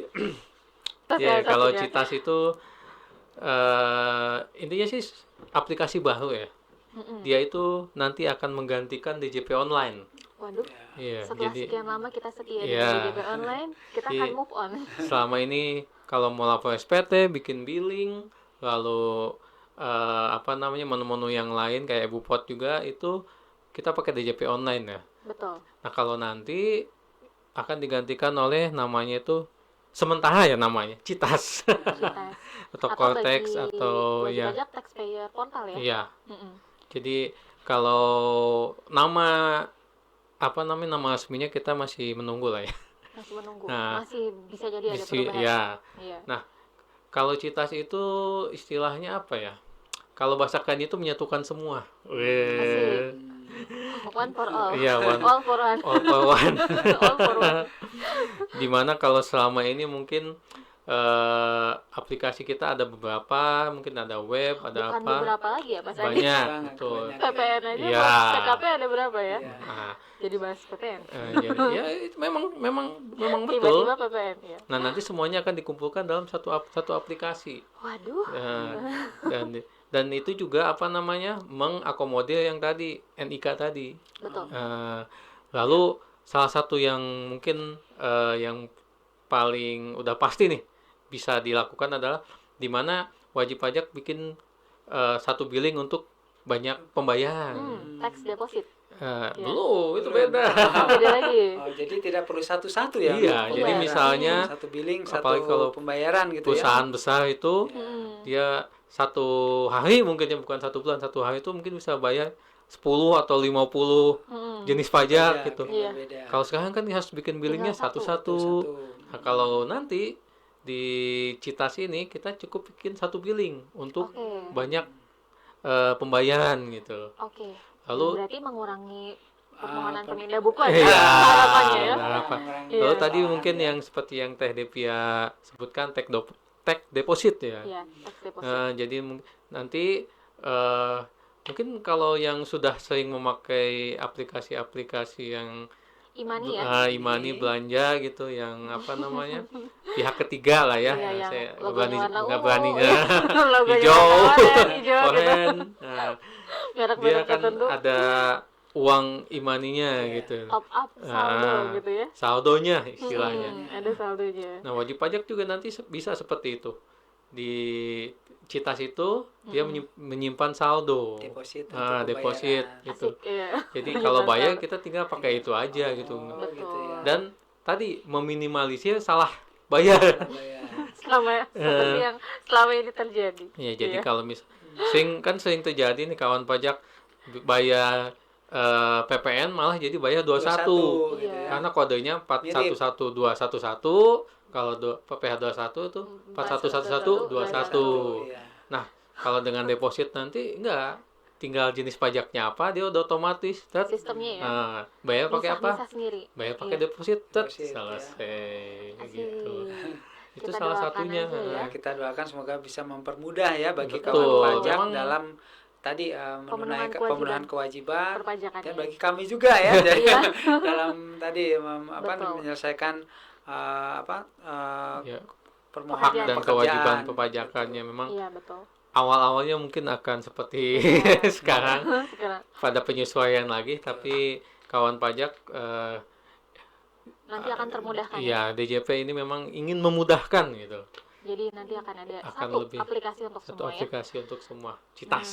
Terus ya kalau satunya. Citas itu intinya sih aplikasi baru ya. Dia itu nanti akan menggantikan DJP online. Waduh, Iya, setelah jadi sekian lama kita setia Iya. di DJP online, kita Jadi- akan move on. selama ini kalau mau lapor SPT, bikin billing, lalu menu-menu yang lain kayak Bupot juga itu kita pakai DJP online ya. Betul. Nah, kalau nanti akan digantikan oleh namanya itu sementara ya namanya Citas Citas. atau Cortex bagi atau wajib ya. pajak taxpayer portal ya. Iya. Mm-mm. Jadi kalau nama nama resminya kita masih menunggu lah ya. Masih menunggu. Nah, Masih bisa jadi ada Mesti- perubahan. ya. Iya. Kalau Citas itu istilahnya apa ya? Kalau bahasa itu menyatukan semua. Asik. One for all. Iya, All for one. all for one. All for one. Dimana kalau selama ini mungkin aplikasi kita ada beberapa, mungkin ada web, ada Bukan apa, beberapa lagi ya Mas Andi? banyak, Banyak, betul. banyak. PPN aja Iya. buat PKP ada berapa ya? Iya. Nah, Jadi bahas PPN. ya itu memang betul. Tiba-tiba PPN ya. Nah, nanti semuanya akan dikumpulkan dalam satu aplikasi. Waduh. Dan itu juga mengakomodir yang tadi NIK tadi. Betul. Lalu salah satu yang mungkin yang paling udah pasti nih bisa dilakukan adalah di mana wajib pajak bikin satu billing untuk banyak pembayaran. Tax deposit. Belum, itu beda. Beda lagi. Oh, jadi tidak perlu satu-satu ya. Iya, untuk jadi pembayaran. misalnya satu billing, apalagi kalau satu pembayaran gitu Perusahaan besar itu Hmm. dia satu hari mungkin ya, bukan 1 bulan, satu hari itu mungkin bisa bayar 10 atau 50 jenis ya. pajak Beda, gitu. Iya. beda. Kalau sekarang kan harus bikin billingnya Tinggal satu-satu. Satu. Nah, kalau nanti di Citas ini kita cukup bikin satu billing untuk Oke. banyak pembayaran gitu. Oke. Lalu Berarti mengurangi permohonan pemindah buku Iya, ya harapannya ya. harapan. Iya. Lalu tadi mungkin yang seperti yang Teh Devia sebutkan tax deposit ya. Iya, tax deposit. Jadi nanti mungkin kalau yang sudah sering memakai aplikasi-aplikasi yang Imani ya. Imani belanja gitu, yang pihak ketiga lah ya. Iya, yang Saya logonya warna nggak ungu, berani Logonya hijau, warna hijau gitu. oranye. Nah, dia Merek-merek kan tertentu. ada uang imaninya gitu. Top up saldo gitu ya. Saldonya istilahnya. Ada saldonya. Nah, wajib pajak juga nanti bisa seperti itu. Di Citas itu dia menyimpan saldo. Deposit untuk Deposit pembayaran. gitu. Asik, iya. Jadi kalau bayar kita tinggal pakai itu aja gitu. Oh, Betul. gitu ya. Dan tadi meminimalisir salah bayar. Pembayaran. Seperti yang selama ini terjadi. Ya, jadi Iya. kalau sering terjadi nih kawan pajak bayar PPN malah jadi bayar 21. gitu ya. Karena kodenya 411211, kalau PPh 21 itu 411121. Iya. Nah, kalau dengan deposit nanti enggak. tinggal jenis pajaknya apa, dia udah otomatis Sistemnya ya. bayar pakai apa? Bisa sendiri. Bayar pakai Iya. deposit, Deposit, selesai Asik. gitu. Itu Kita salah doakan satunya. aja ya. Nah, kita doakan semoga bisa mempermudah ya bagi Betul. kawan pajak Memang- dalam tadi Pemenuhan pemenuhan kewajiban perpajakan dan ya. bagi kami juga ya jadi Iya. dalam tadi Betul. menyelesaikan Ya, permohonan hak dan pekerjaan. kewajiban perpajakannya memang Iya betul. awal-awalnya mungkin akan seperti sekarang Sekarang pada penyesuaian lagi, tapi kawan pajak nanti akan termudahkan ya. ya DJP ini memang ingin memudahkan gitu. Jadi nanti akan ada Akan satu lebih aplikasi untuk Satu semua ya. aplikasi untuk semua. Citas.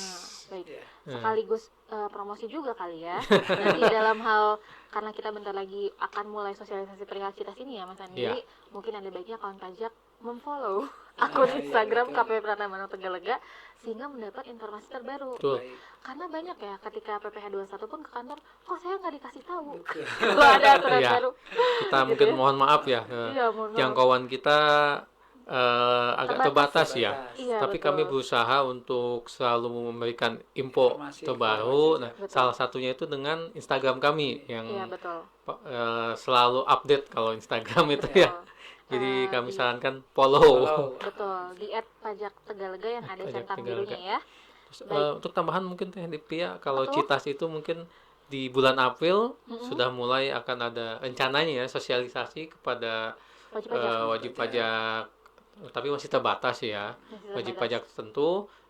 Nah, baik. Iya. Sekaligus promosi juga kali ya. Nanti dalam hal karena kita bentar lagi akan mulai sosialisasi perihal Citas ini ya Mas Andi. Iya. Mungkin ada baiknya kawan pajak memfollow akun iya, Instagram betul. KPP Pratama Tegalega sehingga mendapat informasi terbaru. Betul. Baik. Karena banyak ya ketika PPh 21 pun ke kantor, kok saya nggak dikasih tahu Betul. kalau ada aturan Iya. baru. Kita Gitu mungkin ya. mohon maaf ya. Iya, mohon maaf. Jangkauan kita agak terbatas ya. Iya, Tapi betul. kami berusaha untuk selalu memberikan info Informasi terbaru. Nah, Betul. salah satunya itu dengan Instagram kami yang Iya, betul. selalu update kalau Instagram itu Betul. ya. Jadi kami di- sarankan follow. Betul, di @pajak_tegalega yang ada Pajak centang Tegalega. birunya ya. Terus, Baik. untuk tambahan mungkin Teh Dipia, kalau Betul. Citas itu mungkin di bulan April sudah mulai akan ada rencananya ya sosialisasi kepada Wajib pajak. wajib pajak, tapi masih terbatas ya. Masih Wajib terbatas. pajak tertentu.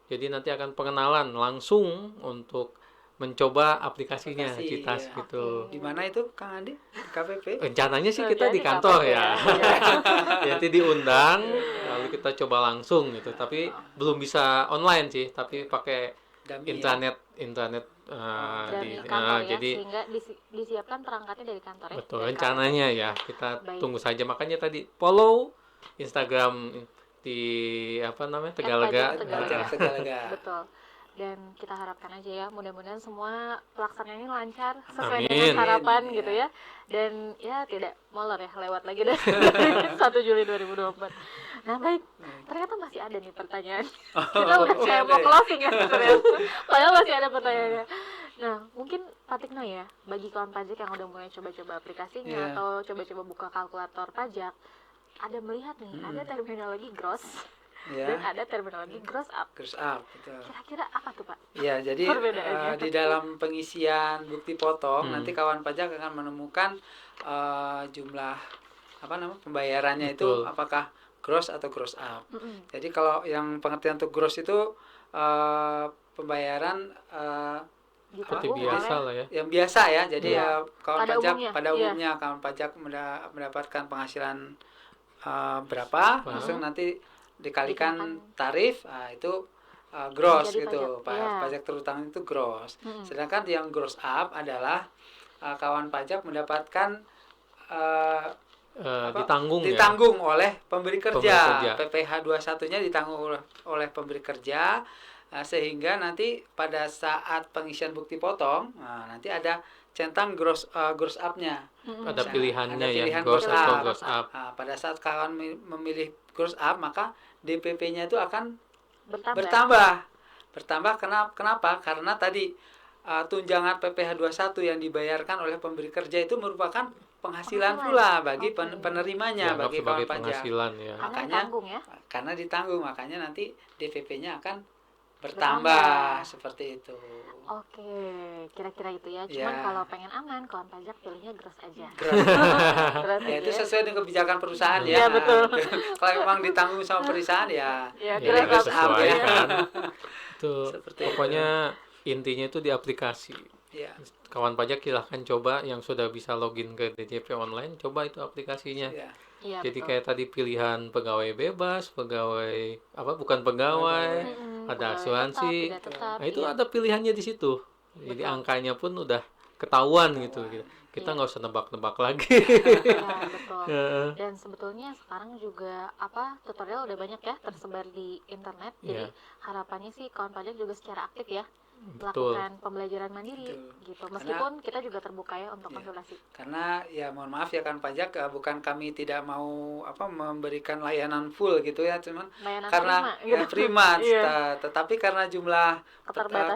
Jadi nanti akan pengenalan langsung untuk mencoba aplikasinya Aplikasi, Citas iya. gitu. Di mana itu Kang Andi? Di KPP? Rencananya sih Oh, kita jadi di kantor KPP ya. ya. Nanti diundang, lalu kita coba langsung gitu. Tapi belum bisa online sih, tapi pakai Dami, internet Dari di kantor ya, jadi sehingga disiapkan perangkatnya dari kantor ya. betul dari rencananya ya kita Baik. tunggu saja. Makanya tadi follow Instagram di apa namanya Tegalega. Pajak Tegalega. Pajak Tegalega. Betul. Dan kita harapkan aja ya, mudah-mudahan semua pelaksanaannya lancar sesuai Amin. dengan harapan Amin, gitu ya. ya. Dan ya tidak molor ya, lewat lagi deh 1 Juli 2024. Nah baik, ternyata masih ada nih pertanyaan. Kita udah masih kayak ada mau ya? closing ya ternyata. Padahal masih ada pertanyaannya. Nah mungkin Pak Tikno ya, bagi kawan pajak yang udah mulai coba-coba aplikasinya Iya. atau coba-coba buka kalkulator pajak, ada melihat nih, ada terminologi gross dan Ya, ada terminologi gross up. terus up betul. Kira-kira apa tuh Pak? Ya, jadi Perbedaannya. di dalam pengisian bukti potong Hmm. nanti kawan pajak akan menemukan jumlah apa namanya pembayarannya Betul. itu apakah gross atau gross up. Mm-mm. Jadi kalau yang pengertian untuk gross itu pembayaran Seperti Ditanggung biasa oleh lah ya. yang biasa ya. Jadi Iya. kawan Pada pajak umumnya, pada iya. umumnya kawan pajak mendapatkan penghasilan berapa, Hmm. langsung nanti dikalikan Dikenakan. tarif, itu gross Menjadi gitu. pajak, iya. Pajak terutang itu gross. Mm-mm. Sedangkan yang gross up adalah kawan pajak mendapatkan Ditanggung ya. ditanggung oleh pemberi kerja. Pemberi kerja. PPh 21-nya ditanggung oleh pemberi kerja, sehingga nanti pada saat pengisian bukti potong, nanti ada centang gross up-nya. Mm-mm. Ada Misalnya, pilihannya ada ya, pilihan gross gross atau up. gross up. Pada saat kawan memilih gross up, maka DPP-nya itu akan bertambah. bertambah. Kenapa? Karena tadi tunjangan PPh 21 yang dibayarkan oleh pemberi kerja itu merupakan penghasilan pula bagi Oke. penerimanya, Dianggap bagi sebagai kawan pajak. penghasilan ya. Karena Makanya ditanggung ya. karena ditanggung, makanya nanti DPP-nya akan Bertambah. bertambah seperti itu. Oke, kira-kira itu ya. Cuman Ya. kalau pengen aman, kawan pajak pilihnya gross aja. Gross. Gross Ya, itu aja. sesuai dengan kebijakan perusahaan ya. Iya, betul. Kalau memang ditanggung sama perusahaan ya. Ya, Ya, gross kita up sesuai ya. kan. Itu Seperti pokoknya intinya itu di aplikasi. Ya. Kawan pajak silahkan coba yang sudah bisa login ke DJP online, coba itu aplikasinya. Ya. Iya, Jadi betul. kayak tadi pilihan pegawai bebas, pegawai apa bukan pegawai, Mm-mm, ada pegawai asuransi. tetap, tidak tetap, Nah, itu iya. ada pilihannya di situ. Jadi Betul. angkanya pun udah ketahuan gitu. Kita Iya. nggak usah nebak-nebak lagi. Iya, betul. Ya. Dan sebetulnya sekarang juga tutorial udah banyak ya tersebar di internet. Jadi Iya. harapannya sih kawan pajak juga secara aktif ya melakukan pembelajaran mandiri Betul. gitu. Meskipun kita juga terbuka ya untuk konsultasi. Karena ya mohon maaf ya kan pajak, bukan kami tidak mau memberikan layanan full gitu ya, cuman Layanan karena prima, gitu. prima, Iya. tetapi karena jumlah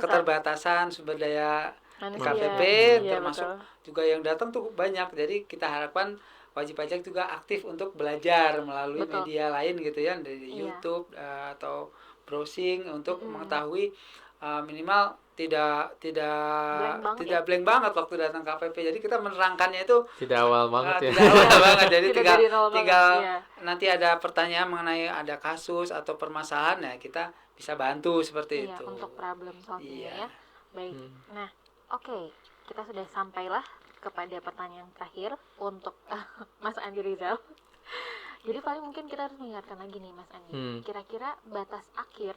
keterbatasan sumber daya Manusia. KPP Iya, termasuk betul. juga yang datang tuh banyak, jadi kita harapkan wajib pajak juga aktif untuk belajar melalui Betul. media lain gitu ya, dari Iya. YouTube atau browsing untuk mengetahui minimal tidak blank banget waktu datang KPP. Jadi kita menerangkannya itu Tidak awal banget ya. tidak awal banget. Jadi Tidak dari nol banget, tinggal iya. nanti ada pertanyaan mengenai ada kasus atau permasalahan, ya kita bisa bantu seperti Iya, itu. untuk problem solving Iya. ya. Baik. Nah, oke. Kita sudah sampailah kepada pertanyaan terakhir untuk Mas Andi Rizal. Jadi paling mungkin kita harus mengingatkan lagi nih Mas Andi. Kira-kira batas akhir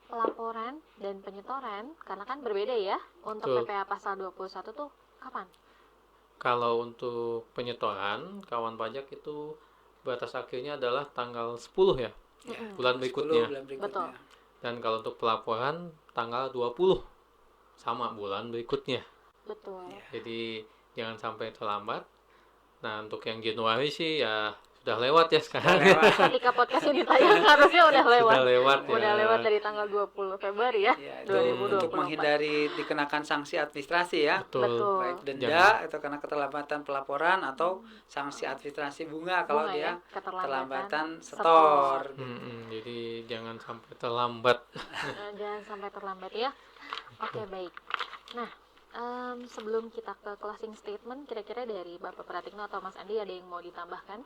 pelaporan dan penyetoran, karena kan berbeda ya untuk Betul. PPh pasal 21 tuh kapan? Kalau untuk penyetoran, kawan pajak itu batas akhirnya adalah tanggal 10 ya, bulan 10 berikutnya. bulan berikutnya. Betul. Dan kalau untuk pelaporan tanggal 20 sama bulan berikutnya. Betul. Jadi jangan sampai terlambat. Nah, untuk yang Januari sih ya sudah lewat ya sekarang. Ketika podcast ini tayang harusnya udah lewat. Sudah lewat ya. Udah lewat dari tanggal 20 Februari ya, Ya, 2024. untuk menghindari dikenakan sanksi administrasi ya. Betul. Baik denda atau karena keterlambatan pelaporan atau sanksi administrasi bunga kalau Bunga dia ya, keterlambatan setor. Jadi jangan sampai terlambat. Jangan sampai terlambat ya. Oke, baik. Nah, sebelum kita ke closing statement, kira-kira dari Bapak Pratikno atau Mas Andi ada yang mau ditambahkan?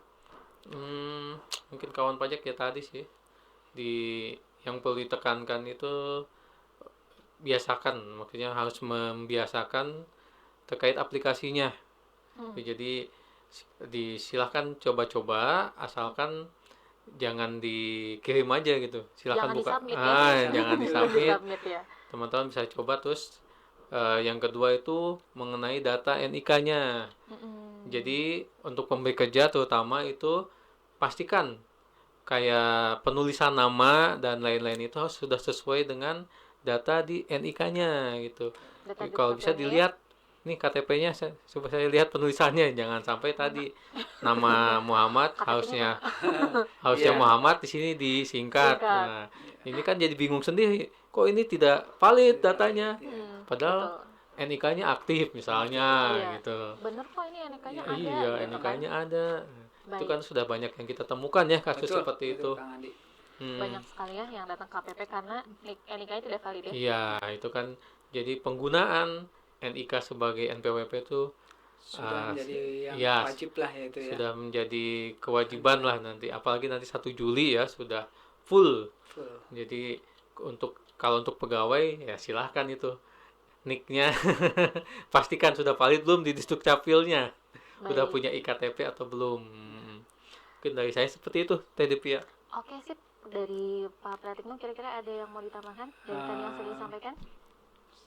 Mungkin kawan pajak ya tadi sih, yang perlu ditekankan itu biasakan, maksudnya harus membiasakan terkait aplikasinya. Jadi disilahkan coba-coba, asalkan jangan dikirim aja gitu, silahkan Jangan buka. di-submit ya. Jangan disubmit. Di-submit ya. Teman-teman bisa coba. Terus yang kedua itu mengenai data NIK-nya. Jadi untuk pemberi kerja terutama itu pastikan kayak penulisan nama dan lain-lain itu harus sudah sesuai dengan data di NIK-nya gitu. Data Kalau bisa dilihat nih KTP-nya, coba saya lihat penulisannya, jangan sampai tadi nama Muhammad harusnya Muhammad, di sini disingkat. Nah, ini kan jadi bingung sendiri. Kok ini tidak valid datanya? Padahal NIK-nya aktif misalnya gitu. Bener kok ini NIK-nya ada. Iya, gitu NIK-nya kan. ada. Itu kan sudah banyak yang kita temukan ya kasus Betul, seperti betul, itu. Kang Andi. Banyak sekali ya yang datang KPP karena NIK-nya tidak valid ya. Iya, itu kan jadi penggunaan NIK sebagai NPWP itu Sudah menjadi yang ya, wajib lah ya itu ya. sudah menjadi kewajiban lah nanti. Apalagi nanti 1 Juli ya sudah full. Jadi kalau untuk pegawai ya silahkan itu NIK-nya pastikan sudah valid belum di Disdukcapilnya. Sudah punya IKTP atau belum. Mungkin dari saya seperti itu, Teh Devia. Oke, sip. Dari Pak Pratikno kira-kira ada yang mau ditambahkan dari tadi yang sudah disampaikan?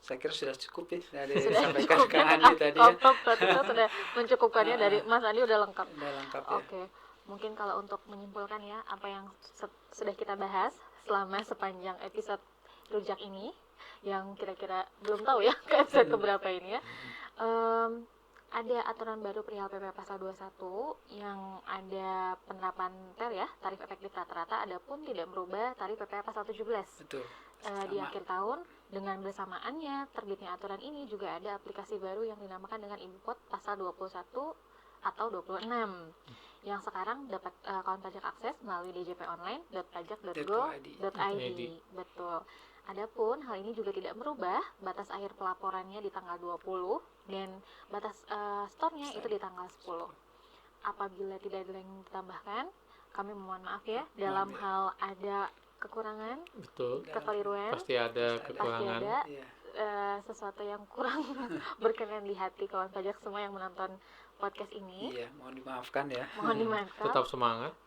Saya kira sudah cukup ya dari Sudah disampaikan cukup Kang ya. Andi tadi ya. Pak Pratikno sudah mencukupkannya, dari Mas Andi udah lengkap. Udah lengkap ya. Oke, mungkin kalau untuk menyimpulkan ya apa yang sudah kita bahas selama sepanjang episode rujak ini, yang kira-kira belum tahu ya ke episode keberapa ini ya, ada aturan baru perihal PP pasal 21 yang ada penerapan TER ya, tarif efektif rata-rata, adapun tidak merubah tarif PP pasal 17. Betul. Di akhir tahun, dengan bersamaannya terbitnya aturan ini juga ada aplikasi baru yang dinamakan dengan Import pasal 21 atau 26 yang sekarang dapat kawan pajak akses melalui djponline.pajak.go.id. Betul. Adapun hal ini juga tidak merubah batas akhir pelaporannya di tanggal 20 dan batas store-nya itu di tanggal 10. Apabila tidak ada yang ditambahkan, kami mohon maaf ya dalam hal ada kekurangan, Betul. kekeliruan, Pasti ada kekurangan. pasti ada sesuatu yang kurang berkenan di hati kawan pajak semua yang menonton podcast ini. Iya, mohon dimaafkan ya. Mohon dimaafkan. Tetap semangat.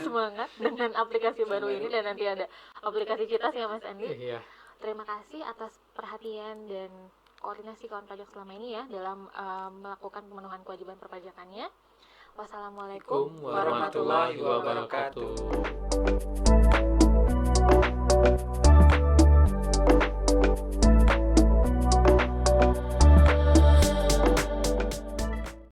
Semangat dengan aplikasi baru ini, dan nanti ada aplikasi Citas ya Mas Andi. Iya. Terima kasih atas perhatian dan koordinasi kawan pajak selama ini ya dalam melakukan pemenuhan kewajiban perpajakannya. Wassalamualaikum Warahmatullahi wabarakatuh.